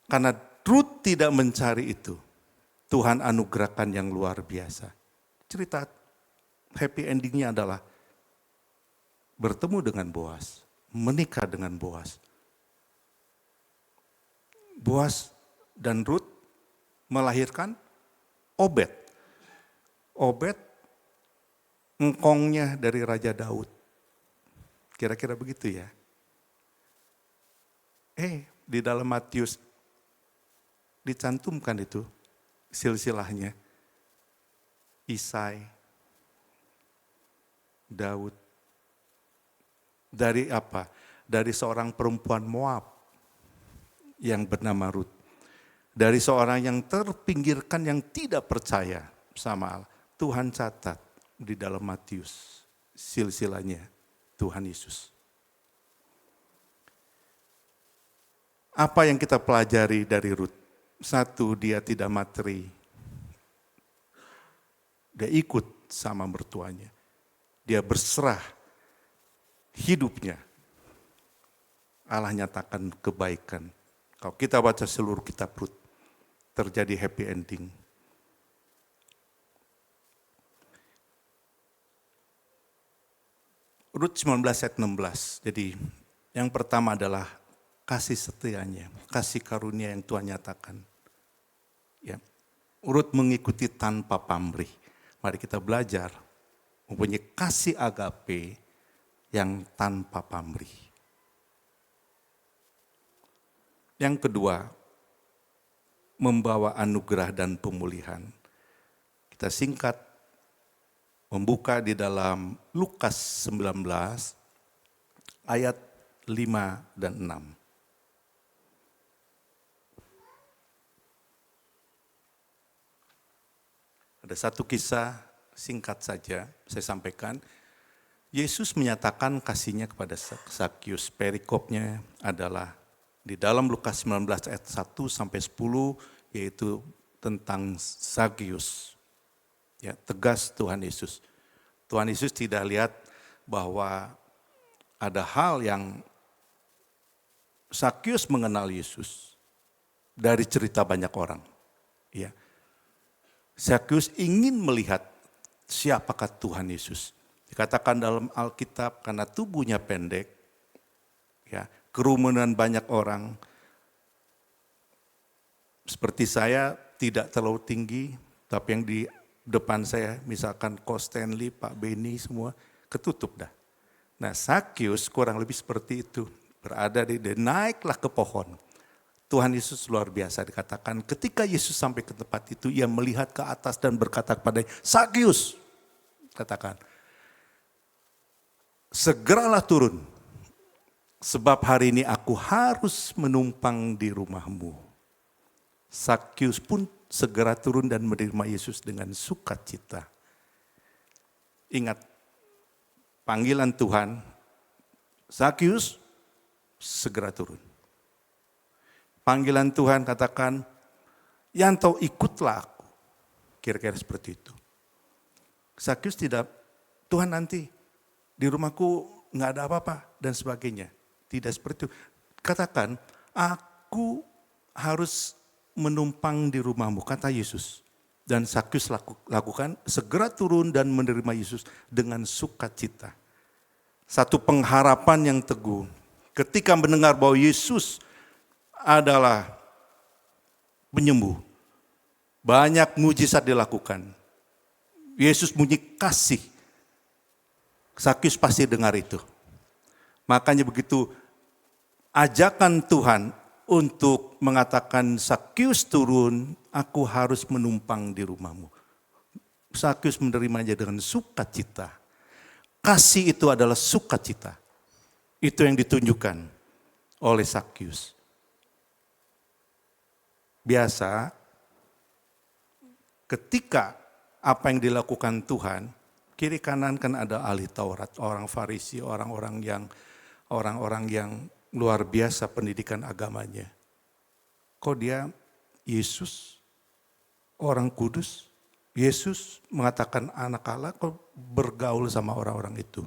Karena Rut tidak mencari itu, Tuhan anugerahkan yang luar biasa. Cerita happy endingnya adalah bertemu dengan Boas, menikah dengan Boas. Boas dan Rut melahirkan Obed. Obed engkongnya dari Raja Daud. Kira-kira begitu ya. Di dalam Matius dicantumkan itu silsilahnya. Isai, Daud. Dari apa? Dari seorang perempuan Moab yang bernama Rut. Dari seorang yang terpinggirkan, yang tidak percaya sama Allah. Tuhan catat di dalam Matius silsilahnya Tuhan Yesus. Apa yang kita pelajari dari Rut? Satu, dia tidak materi. Dia ikut sama mertuanya. Dia berserah hidupnya. Allah nyatakan kebaikan. Kalau kita baca seluruh kitab Rut, terjadi happy ending. Rut 19 ayat 16. Jadi yang pertama adalah kasih setianya, kasih karunia yang Tuhan nyatakan. Ya. Rut mengikuti tanpa pamrih. Mari kita belajar mempunyai kasih agape yang tanpa pamrih. Yang kedua, membawa anugerah dan pemulihan. Kita singkat membuka di dalam Lukas 19 ayat 5 dan 6. Ada satu kisah singkat saja saya sampaikan. Yesus menyatakan kasihnya kepada Sakyus. Perikopnya adalah di dalam Lukas 19 ayat 1 sampai 10, yaitu tentang Sakyus. Ya, tegas Tuhan Yesus. Tuhan Yesus tidak lihat bahwa ada hal yang Sakyus mengenal Yesus dari cerita banyak orang. Ya. Sakyus ingin melihat siapakah Tuhan Yesus. Dikatakan dalam Alkitab karena tubuhnya pendek, ya, kerumunan banyak orang, seperti saya tidak terlalu tinggi, tapi yang di depan saya misalkan Ko Stanley, Pak Benny semua ketutup dah. Nah Sakyus kurang lebih seperti itu, berada dia naiklah ke pohon. Tuhan Yesus luar biasa, dikatakan ketika Yesus sampai ke tempat itu, ia melihat ke atas dan berkata kepada Sakyus, katakan, segeralah turun, sebab hari ini aku harus menumpang di rumahmu. Sakyus pun segera turun dan menerima Yesus dengan sukacita. Ingat, panggilan Tuhan, Sakyus segera turun. Panggilan Tuhan katakan, yang tahu ikutlah aku. Kira-kira seperti itu. Sakyus tidak, Tuhan nanti di rumahku nggak ada apa-apa dan sebagainya. Tidak seperti itu. Katakan, aku harus menumpang di rumahmu, kata Yesus. Dan Sakyus lakukan, segera turun dan menerima Yesus dengan sukacita. Satu pengharapan yang teguh. Ketika mendengar bahwa Yesus adalah penyembuh, banyak mujizat dilakukan. Yesus punya kasih. Sakyus pasti dengar itu. Makanya begitu ajakan Tuhan untuk mengatakan, Sakyus turun, aku harus menumpang di rumahmu. Sakyus menerimanya dengan sukacita. Kasih itu adalah sukacita. Itu yang ditunjukkan oleh Sakyus. Biasa ketika apa yang dilakukan Tuhan, kiri kanan kan ada ahli Taurat, orang Farisi, orang-orang yang luar biasa pendidikan agamanya. Kok dia Yesus, orang kudus, Yesus mengatakan anak Allah, kok bergaul sama orang-orang itu.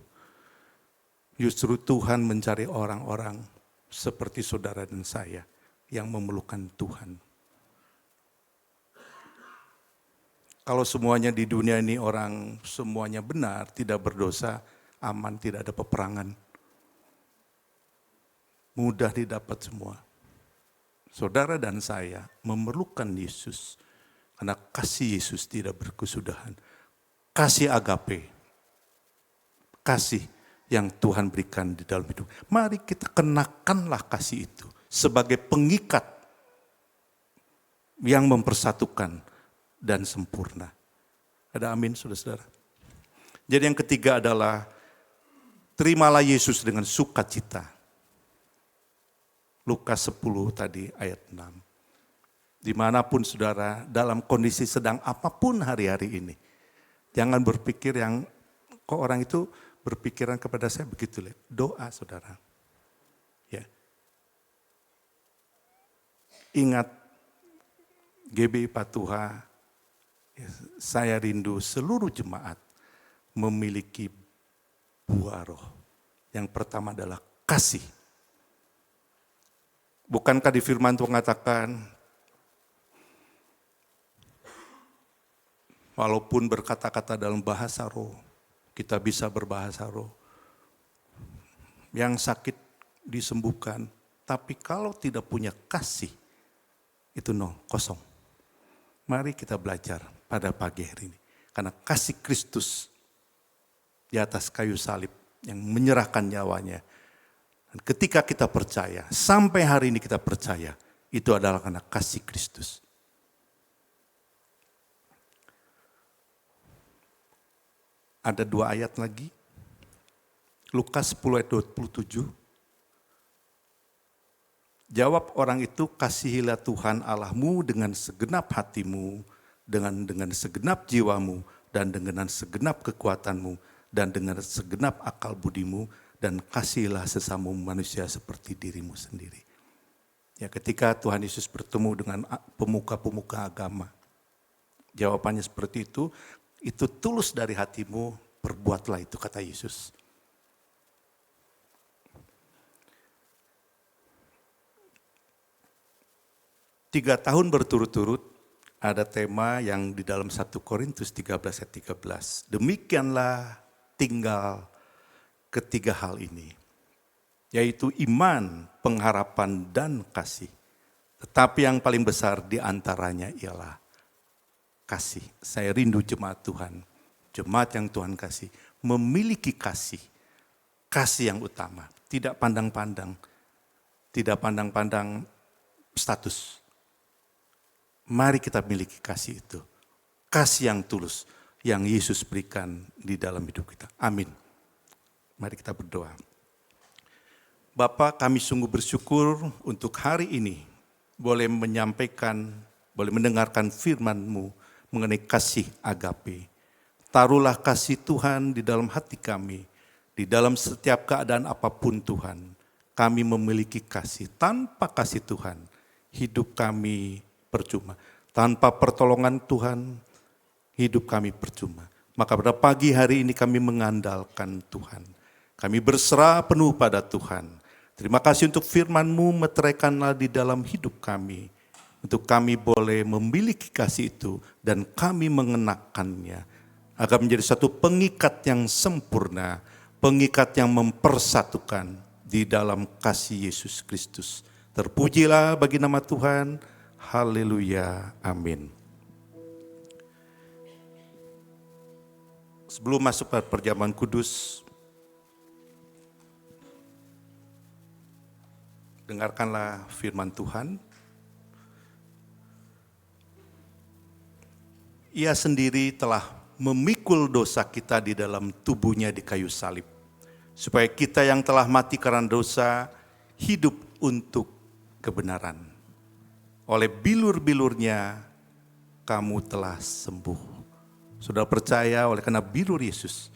Justru Tuhan mencari orang-orang seperti saudara dan saya yang memerlukan Tuhan. Kalau semuanya di dunia ini orang semuanya benar, tidak berdosa, aman, tidak ada peperangan. Mudah didapat semua. Saudara dan saya memerlukan Yesus. Karena kasih Yesus tidak berkesudahan. Kasih agape. Kasih yang Tuhan berikan di dalam hidup. Mari kita kenakanlah kasih itu. Sebagai pengikat yang mempersatukan dan sempurna. Ada amin saudara-saudara. Jadi yang ketiga adalah terimalah Yesus dengan sukacita. Lukas 10 tadi ayat 6. Dimanapun saudara dalam kondisi sedang apapun hari-hari ini. Jangan berpikir yang kok orang itu berpikiran kepada saya begitu. Doa saudara. Ya. Ingat GBI Patuha, saya rindu seluruh jemaat memiliki buah roh. Yang pertama adalah kasih. Bukankah di firman Tuhan mengatakan, walaupun berkata-kata dalam bahasa roh, kita bisa berbahasa roh. Yang sakit disembuhkan, tapi kalau tidak punya kasih, itu kosong. Mari kita belajar pada pagi hari ini. Karena kasih Kristus di atas kayu salib yang menyerahkan nyawanya. Dan ketika kita percaya, sampai hari ini kita percaya, itu adalah karena kasih Kristus. Ada 2 ayat lagi. Lukas 10 ayat 27. Jawab orang itu, kasihilah Tuhan Allahmu dengan segenap hatimu, dengan segenap jiwamu, dan dengan segenap kekuatanmu, dan dengan segenap akal budimu, dan kasihilah sesama manusia seperti dirimu sendiri. Ya, ketika Tuhan Yesus bertemu dengan pemuka-pemuka agama, jawabannya seperti itu tulus dari hatimu, perbuatlah itu, kata Yesus. Tiga tahun berturut-turut ada tema yang di dalam 1 Korintus 13 ayat 13. Demikianlah tinggal ketiga hal ini, yaitu iman, pengharapan, dan kasih. Tetapi yang paling besar di antaranya ialah kasih. Saya rindu jemaat Tuhan, jemaat yang Tuhan kasih, memiliki kasih yang utama. Tidak pandang-pandang, tidak pandang-pandang status. Mari kita miliki kasih itu. Kasih yang tulus, yang Yesus berikan di dalam hidup kita. Amin. Mari kita berdoa. Bapa, kami sungguh bersyukur untuk hari ini boleh menyampaikan, boleh mendengarkan firman-Mu mengenai kasih agape. Taruhlah kasih Tuhan di dalam hati kami, di dalam setiap keadaan apapun Tuhan. Kami memiliki kasih. Tanpa kasih Tuhan, hidup kami percuma. Tanpa pertolongan Tuhan, hidup kami percuma. Maka pada pagi hari ini kami mengandalkan Tuhan. Kami berserah penuh pada Tuhan. Terima kasih untuk firman-Mu, meteraikanlah di dalam hidup kami. untuk kami boleh memiliki kasih itu dan kami mengenakannya agar menjadi satu pengikat yang sempurna, pengikat yang mempersatukan di dalam kasih Yesus Kristus. Terpujilah bagi nama Tuhan. Haleluya. Amin. Sebelum masuk pada perjamuan kudus, dengarkanlah firman Tuhan. Ia sendiri telah memikul dosa kita di dalam tubuhnya di kayu salib, supaya kita yang telah mati karena dosa hidup untuk kebenaran. Oleh bilur-bilurnya kamu telah sembuh. Saudara percaya oleh karena bilur Yesus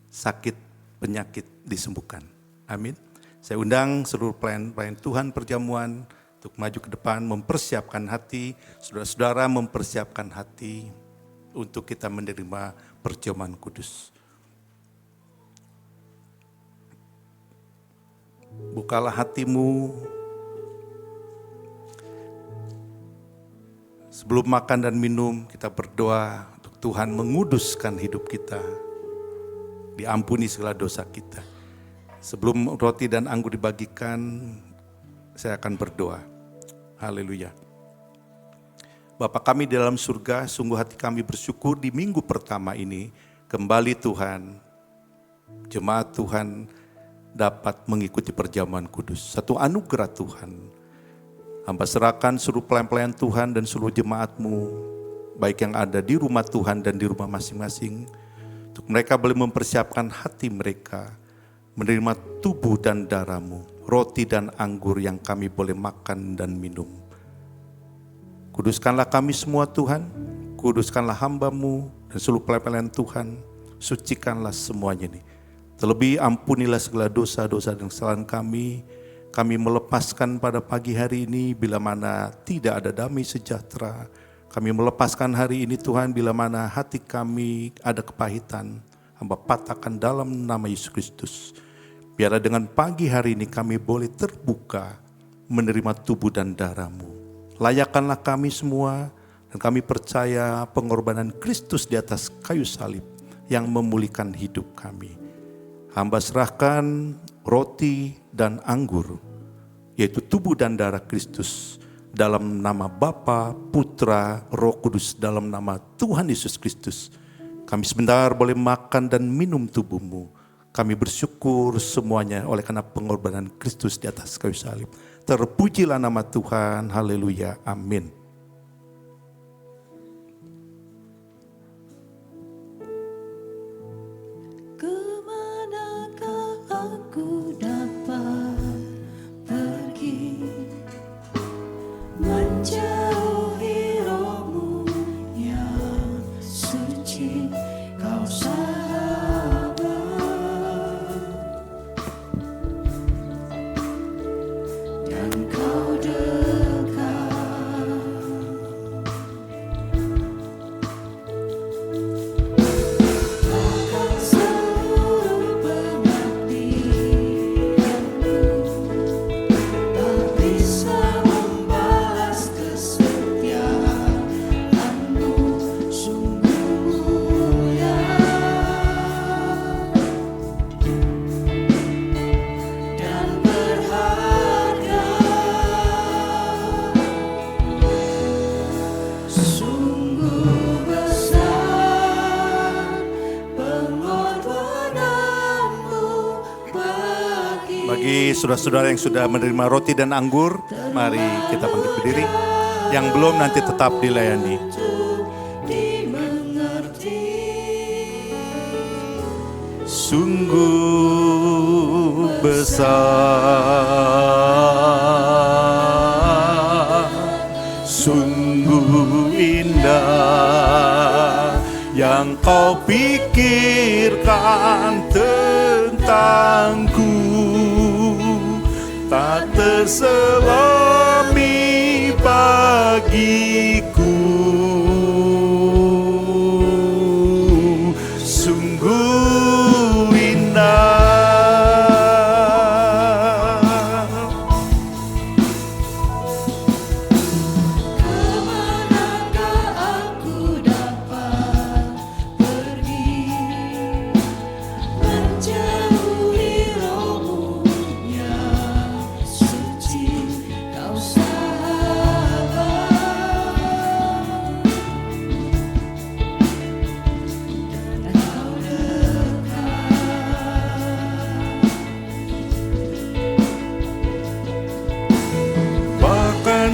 sakit penyakit disembuhkan. Amin. Saya undang seluruh pelayan Tuhan perjamuan untuk maju ke depan, mempersiapkan hati, saudara-saudara mempersiapkan hati untuk kita menerima perjamuan kudus. Bukalah hatimu. Sebelum makan dan minum, kita berdoa untuk Tuhan menguduskan hidup kita. Diampuni segala dosa kita. Sebelum roti dan anggur dibagikan, saya akan berdoa. Haleluya. Bapa kami di dalam surga, sungguh hati kami bersyukur di minggu pertama ini, kembali Tuhan, jemaat Tuhan dapat mengikuti perjamuan kudus. Satu anugerah Tuhan. Hamba serahkan seluruh pelayan-pelayan Tuhan dan seluruh jemaat-Mu, baik yang ada di rumah Tuhan dan di rumah masing-masing, untuk mereka boleh mempersiapkan hati mereka, menerima tubuh dan darah-Mu, roti dan anggur yang kami boleh makan dan minum. Kuduskanlah kami semua Tuhan, kuduskanlah hamba-Mu dan seluruh pelayan Tuhan, sucikanlah semuanya ini. Terlebih ampunilah segala dosa-dosa dan kesalahan kami melepaskan pada pagi hari ini bila mana tidak ada damai sejahtera. Kami melepaskan hari ini Tuhan bila mana hati kami ada kepahitan, hamba patahkan dalam nama Yesus Kristus. Biarlah dengan pagi hari ini kami boleh terbuka menerima tubuh dan darah-Mu. Layakkanlah kami semua dan kami percaya pengorbanan Kristus di atas kayu salib yang memulihkan hidup kami. Hamba serahkan roti dan anggur, yaitu tubuh dan darah Kristus, dalam nama Bapa, Putra, Roh Kudus, dalam nama Tuhan Yesus Kristus. Kami sebentar boleh makan dan minum tubuh-Mu. Kami bersyukur semuanya oleh karena pengorbanan Kristus di atas kayu salib. Terpujilah nama Tuhan, haleluya, amin. Kemanakah aku dapat pergi, menjauhi roh-Mu yang suci, Kau sahabat, dan Kau dekat. Bahkan seluruh pengabdianku tak bisa membalas kesetiaan-Mu, sungguh mulia dan berharga. Sungguh besar pengorbanan-Mu Bagi saudara-saudara yang sudah menerima roti dan anggur, mari kita bangkit berdiri. Yang belum nanti tetap dilayani. dimengerti. Sungguh besar, sungguh indah yang Kau pikirkan tentangku, tak terselami bagiku. Sungguh indah.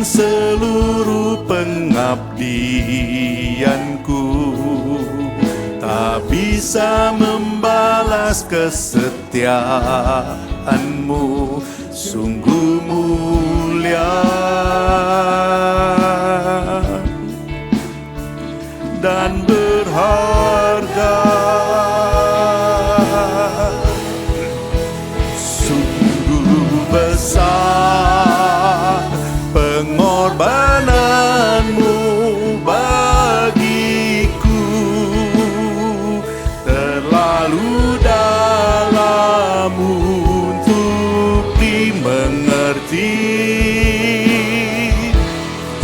dengan seluruh pengabdianku, tak bisa membalas kesetiaanmu, sungguh mulia dan berharga. Sungguh besar pengorbananmu bagiku, terlalu dalam untuk dimengerti.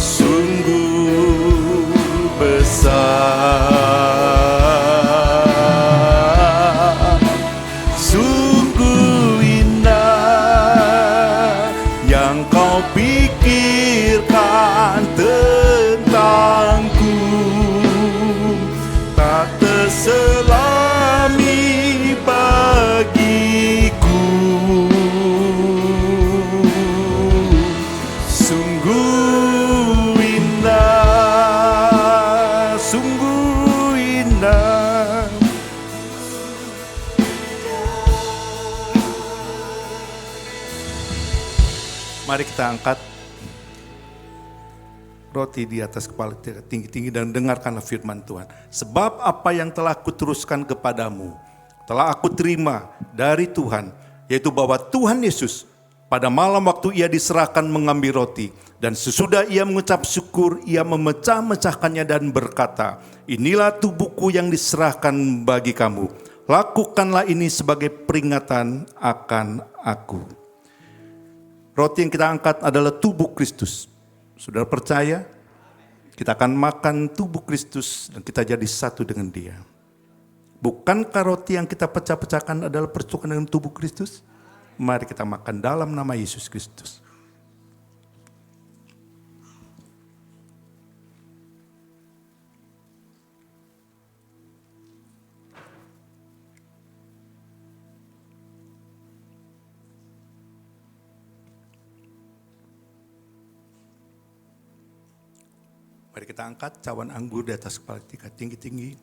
Sungguh besar, sungguh indah yang kau pikirkan tentangku, tak terselami bagiku. Sungguh indah, sungguh indah. Mari kita angkat roti di atas kepala kita tinggi-tinggi dan dengarkanlah firman Tuhan. Sebab apa yang telah kuteruskan kepadamu, telah aku terima dari Tuhan, yaitu bahwa Tuhan Yesus pada malam waktu ia diserahkan mengambil roti, dan sesudah ia mengucap syukur, ia memecah-mecahkannya dan berkata, inilah tubuhku yang diserahkan bagi kamu. Lakukanlah ini sebagai peringatan akan aku. Roti yang kita angkat adalah tubuh Kristus. Saudara percaya? Kita akan makan tubuh Kristus dan kita jadi satu dengan Dia. Bukankah roti yang kita pecah-pecahkan adalah pertukaran dengan tubuh Kristus? Mari kita makan dalam nama Yesus Kristus. Mari kita angkat cawan anggur di atas kepala kita tinggi-tinggi.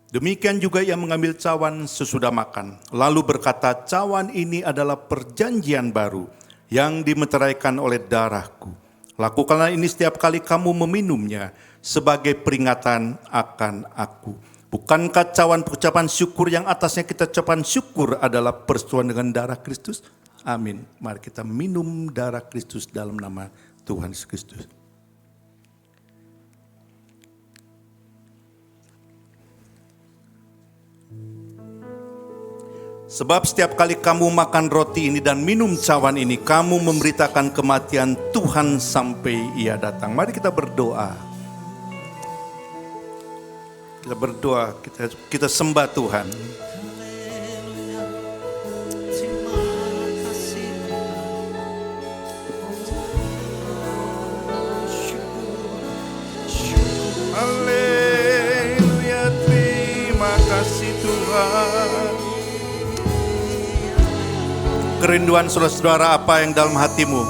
Demikian juga ia mengambil cawan sesudah makan, lalu berkata, cawan ini adalah perjanjian baru yang dimeteraikan oleh darahku. Lakukanlah ini setiap kali kamu meminumnya sebagai peringatan akan aku. Bukankah cawan ucapan syukur yang atasnya kita ucapan syukur adalah persetujuan dengan darah Kristus? Amin. Mari kita minum darah Kristus dalam nama Tuhan Yesus Kristus. Sebab setiap kali kamu makan roti ini dan minum cawan ini, kamu memberitakan kematian Tuhan sampai Ia datang. Mari kita berdoa. Kita berdoa, kita sembah Tuhan. Haleluya, terima kasih Tuhan. Kerinduan saudara-saudara apa yang dalam hatimu,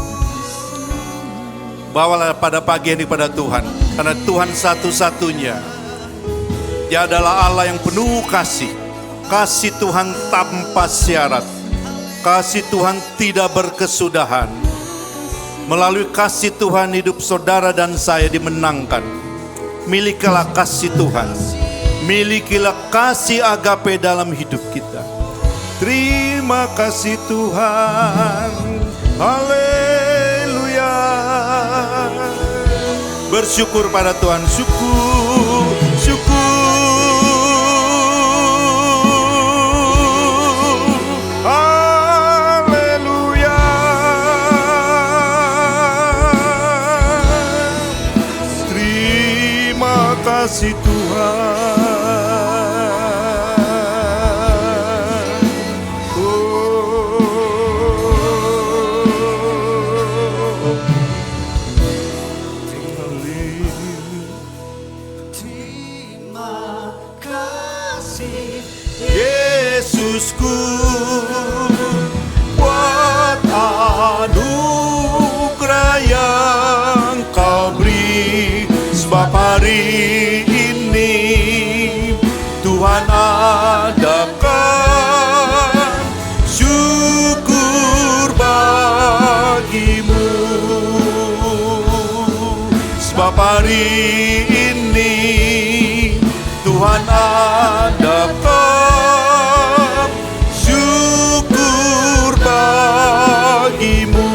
bawalah pada pagi ini kepada Tuhan. Karena Tuhan satu-satunya, Dia adalah Allah yang penuh kasih. Kasih Tuhan tanpa syarat. Kasih Tuhan tidak berkesudahan. Melalui kasih Tuhan hidup saudara dan saya dimenangkan. Milikilah kasih Tuhan. Milikilah kasih agape dalam hidup kita. Terima kasih Tuhan, haleluya. Bersyukur pada Tuhan, syukur, syukur, haleluya. Terima kasih Tuhan. Yesusku, buat anugerah yang Tuhan adakan syukur bagimu. Sebab hari ini Tuhan adakan syukur bagimu.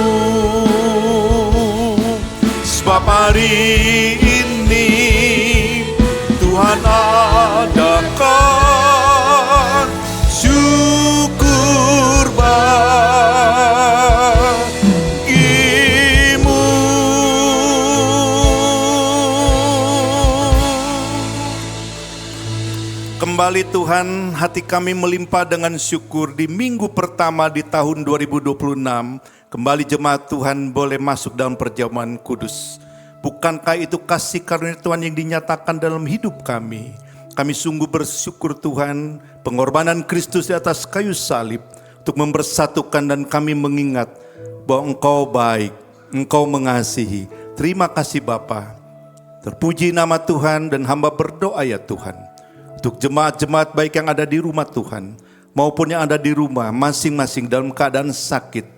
Sebab hari ini Tuhan adakan syukur bagimu. Kembali Tuhan, hati kami melimpah dengan syukur di minggu pertama di tahun 2026. Kembali jemaat Tuhan boleh masuk dalam perjamuan kudus. Bukankah itu kasih karunia Tuhan yang dinyatakan dalam hidup kami? Kami sungguh bersyukur Tuhan, pengorbanan Kristus di atas kayu salib untuk mempersatukan, dan kami mengingat bahwa Engkau baik, Engkau mengasihi. Terima kasih Bapa. Terpuji nama Tuhan, dan hamba berdoa ya Tuhan, untuk jemaat-jemaat baik yang ada di rumah Tuhan, maupun yang ada di rumah masing-masing dalam keadaan sakit.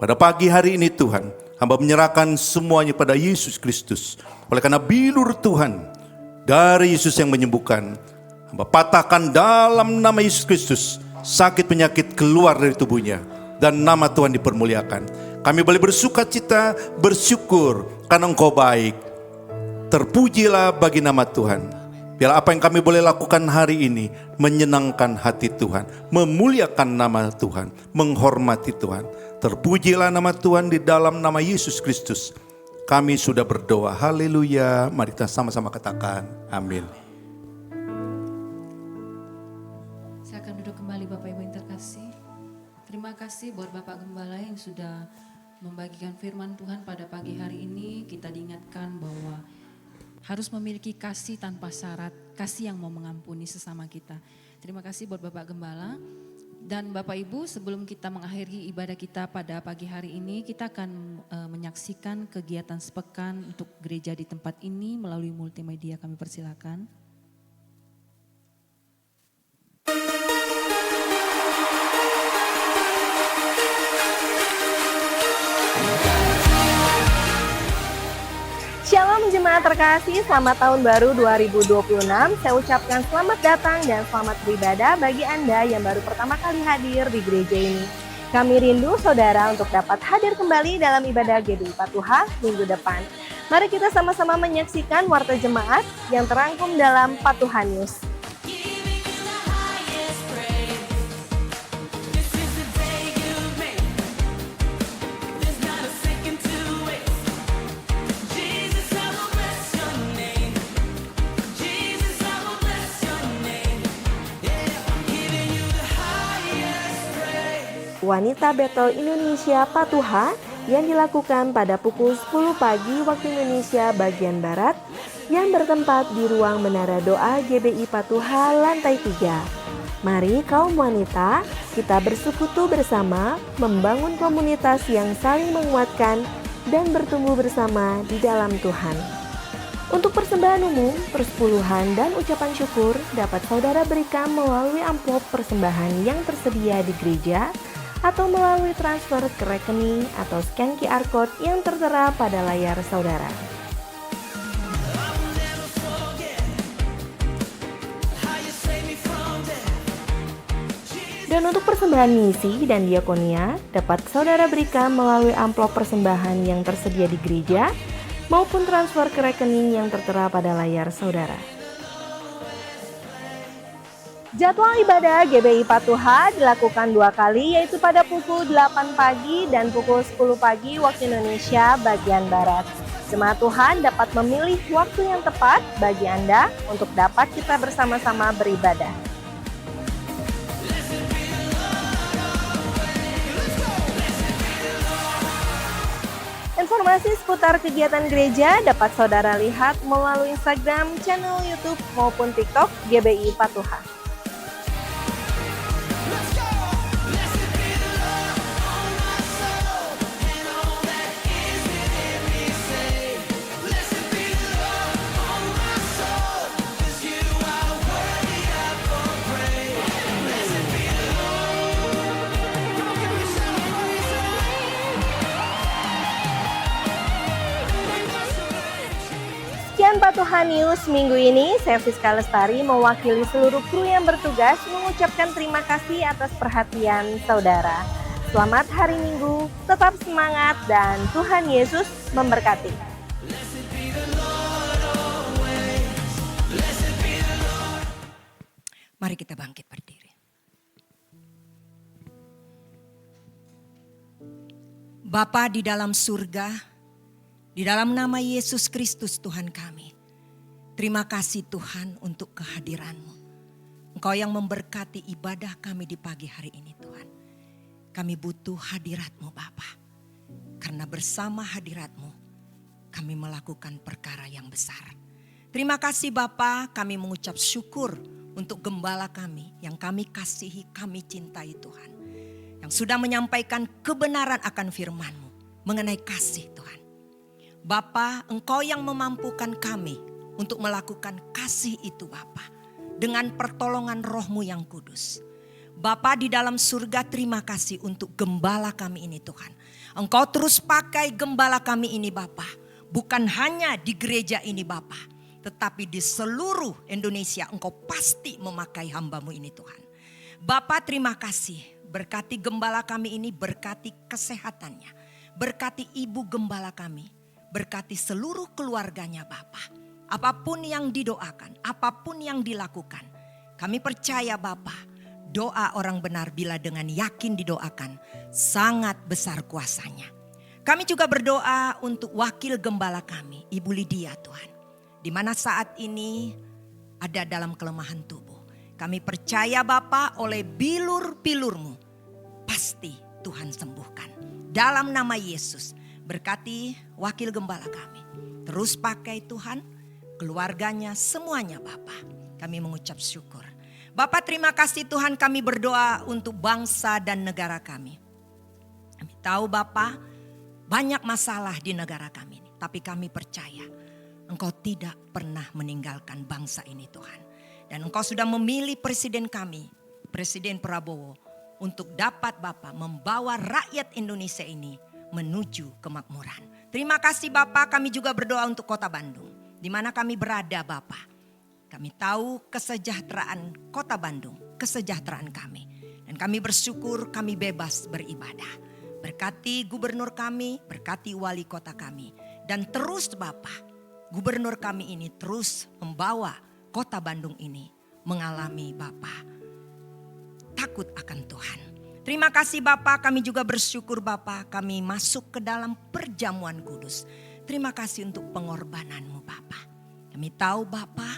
Pada pagi hari ini Tuhan, hamba menyerahkan semuanya pada Yesus Kristus. Oleh karena bilur Tuhan dari Yesus yang menyembuhkan, hamba patahkan dalam nama Yesus Kristus sakit penyakit keluar dari tubuhnya, dan nama Tuhan dipermuliakan. Kami boleh bersukacita, bersyukur karena Engkau baik. Terpujilah bagi nama Tuhan. Biarlah apa yang kami boleh lakukan hari ini menyenangkan hati Tuhan, memuliakan nama Tuhan, menghormati Tuhan. Terpujilah nama Tuhan di dalam nama Yesus Kristus. Kami sudah berdoa. Haleluya. Mari kita sama-sama katakan amin. Saya akan duduk kembali Bapak Ibu yang terkasih. Terima kasih buat Bapak Gembala yang sudah membagikan firman Tuhan pada pagi hari ini. Kita diingatkan bahwa harus memiliki kasih tanpa syarat, kasih yang mau mengampuni sesama kita. Terima kasih buat Bapak Gembala. Dan Bapak Ibu, sebelum kita mengakhiri ibadah kita pada pagi hari ini, kita akan menyaksikan kegiatan sepekan untuk gereja di tempat ini melalui multimedia. Kami persilakan. Shalom jemaat terkasih, selamat tahun baru 2026. Saya ucapkan selamat datang dan selamat beribadah bagi Anda yang baru pertama kali hadir di gereja ini. Kami rindu saudara untuk dapat hadir kembali dalam ibadah GBI Patuha minggu depan. Mari kita sama-sama menyaksikan warta jemaat yang terangkum dalam Patuha News. Wanita Betel Indonesia Patuha yang dilakukan pada pukul 10 pagi waktu Indonesia bagian Barat yang bertempat di ruang Menara Doa GBI Patuha lantai 3. Mari kaum wanita kita bersekutu bersama membangun komunitas yang saling menguatkan dan bertumbuh bersama di dalam Tuhan. Untuk persembahan umum, persepuluhan dan ucapan syukur dapat saudara berikan melalui amplop persembahan yang tersedia di gereja atau melalui transfer ke rekening atau scan QR Code yang tertera pada layar saudara. Dan untuk persembahan misi dan diakonia dapat saudara berikan melalui amplop persembahan yang tersedia di gereja maupun transfer ke rekening yang tertera pada layar saudara. Jadwal ibadah GBI Patuha dilakukan 2 kali, yaitu pada pukul 8 pagi dan pukul 10 pagi waktu Indonesia bagian Barat. Jemaat Tuhan dapat memilih waktu yang tepat bagi Anda untuk dapat kita bersama-sama beribadah. Informasi seputar kegiatan gereja dapat saudara lihat melalui Instagram, channel YouTube maupun TikTok GBI Patuha. Tuhan News minggu ini, saya Fiska Lestari mewakili seluruh kru yang bertugas mengucapkan terima kasih atas perhatian saudara. Selamat hari Minggu, tetap semangat dan Tuhan Yesus memberkati. Mari kita bangkit berdiri. Bapa di dalam surga, di dalam nama Yesus Kristus Tuhan kami, terima kasih Tuhan untuk kehadiran-Mu. Engkau yang memberkati ibadah kami di pagi hari ini Tuhan. Kami butuh hadirat-Mu Bapa. Karena bersama hadirat-Mu, kami melakukan perkara yang besar. Terima kasih Bapa, kami mengucap syukur untuk gembala kami yang kami kasihi, kami cintai Tuhan. Yang sudah menyampaikan kebenaran akan firman-Mu mengenai kasih Tuhan. Bapa, Engkau yang memampukan kami untuk melakukan kasih itu Bapa. Dengan pertolongan Roh-Mu yang kudus. Bapa di dalam surga, terima kasih untuk gembala kami ini Tuhan. Engkau terus pakai gembala kami ini Bapa. Bukan hanya di gereja ini Bapa, tetapi di seluruh Indonesia Engkau pasti memakai hamba-Mu ini Tuhan. Bapa terima kasih, berkati gembala kami ini, berkati kesehatannya. Berkati ibu gembala kami, berkati seluruh keluarganya Bapa. Apapun yang didoakan, apapun yang dilakukan, kami percaya Bapa, doa orang benar bila dengan yakin didoakan, sangat besar kuasanya. Kami juga berdoa untuk wakil gembala kami, Ibu Lydia Tuhan. Di mana saat ini ada dalam kelemahan tubuh. Kami percaya Bapa oleh bilur-bilur-Mu, pasti Tuhan sembuhkan. Dalam nama Yesus, berkati wakil gembala kami. Terus pakai Tuhan, keluarganya, semuanya Bapa. Kami mengucap syukur. Bapak terima kasih Tuhan, kami berdoa untuk bangsa dan negara kami. Kami tahu Bapak banyak masalah di negara kami ini. Tapi kami percaya Engkau tidak pernah meninggalkan bangsa ini Tuhan. Dan Engkau sudah memilih presiden kami, Presiden Prabowo. Untuk dapat Bapak membawa rakyat Indonesia ini menuju kemakmuran. Terima kasih Bapak, kami juga berdoa untuk kota Bandung. Di mana kami berada Bapak. Kami tahu kesejahteraan kota Bandung, kesejahteraan kami. Dan kami bersyukur kami bebas beribadah. Berkati gubernur kami, berkati wali kota kami. Dan terus Bapak, gubernur kami ini terus membawa kota Bandung ini mengalami Bapak takut akan Tuhan. Terima kasih Bapak, kami juga bersyukur Bapak, kami masuk ke dalam perjamuan kudus. Terima kasih untuk pengorbanan-Mu Bapak. Kami tahu Bapak,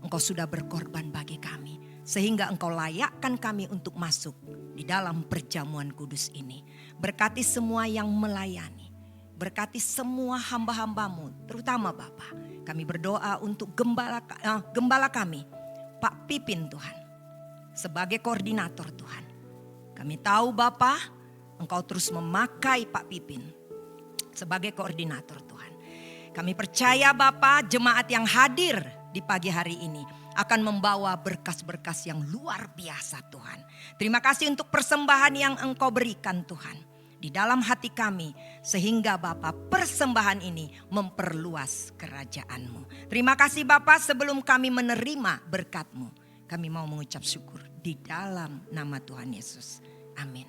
Engkau sudah berkorban bagi kami. Sehingga Engkau layakkan kami untuk masuk di dalam perjamuan kudus ini. Berkati semua yang melayani. Berkati semua hamba-hamba-Mu, terutama Bapak. Kami berdoa untuk gembala kami, Pak Pipin Tuhan. Sebagai koordinator Tuhan. Kami tahu Bapak, Engkau terus memakai Pak Pipin sebagai koordinator Tuhan. Kami percaya Bapak, jemaat yang hadir di pagi hari ini akan membawa berkas-berkas yang luar biasa Tuhan. Terima kasih untuk persembahan yang Engkau berikan Tuhan di dalam hati kami. Sehingga Bapak persembahan ini memperluas kerajaan-Mu. Terima kasih Bapak, sebelum kami menerima berkat-Mu, kami mau mengucap syukur di dalam nama Tuhan Yesus. Amin.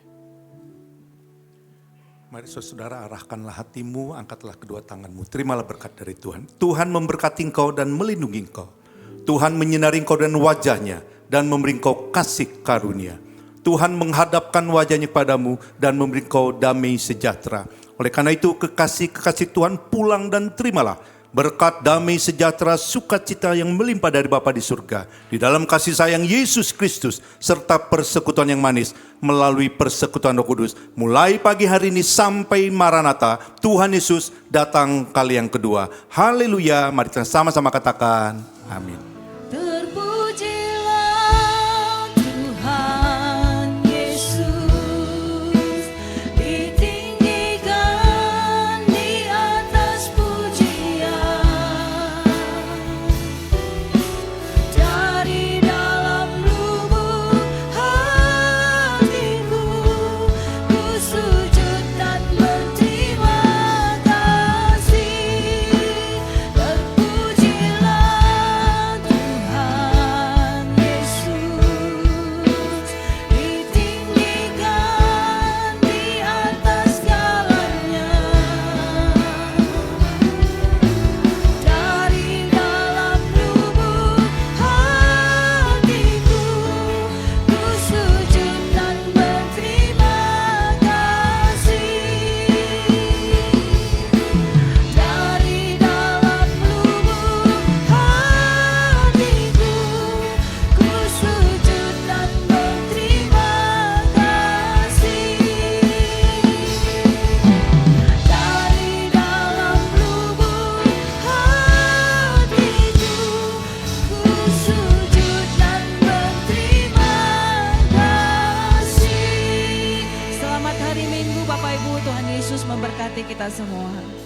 Mari saudara arahkanlah hatimu, angkatlah kedua tanganmu. Terimalah berkat dari Tuhan. Tuhan memberkati engkau dan melindungi engkau. Tuhan menyinari engkau dan wajahnya dan memberi engkau kasih karunia. Tuhan menghadapkan wajahnya padamu dan memberi engkau damai sejahtera. Oleh karena itu kekasih Tuhan pulang dan terimalah berkat damai sejahtera sukacita yang melimpah dari Bapa di surga. Di dalam kasih sayang Yesus Kristus serta persekutuan yang manis melalui persekutuan Roh Kudus. Mulai pagi hari ini sampai Maranatha, Tuhan Yesus datang kali yang kedua. Haleluya, mari kita sama-sama katakan amin. Terpujilah Tuhan Yesus, ditinggikan di atas pujian. Dari dalam lubuk hatiku, ku sujud dan berterima kasih. Terpujilah kita semua.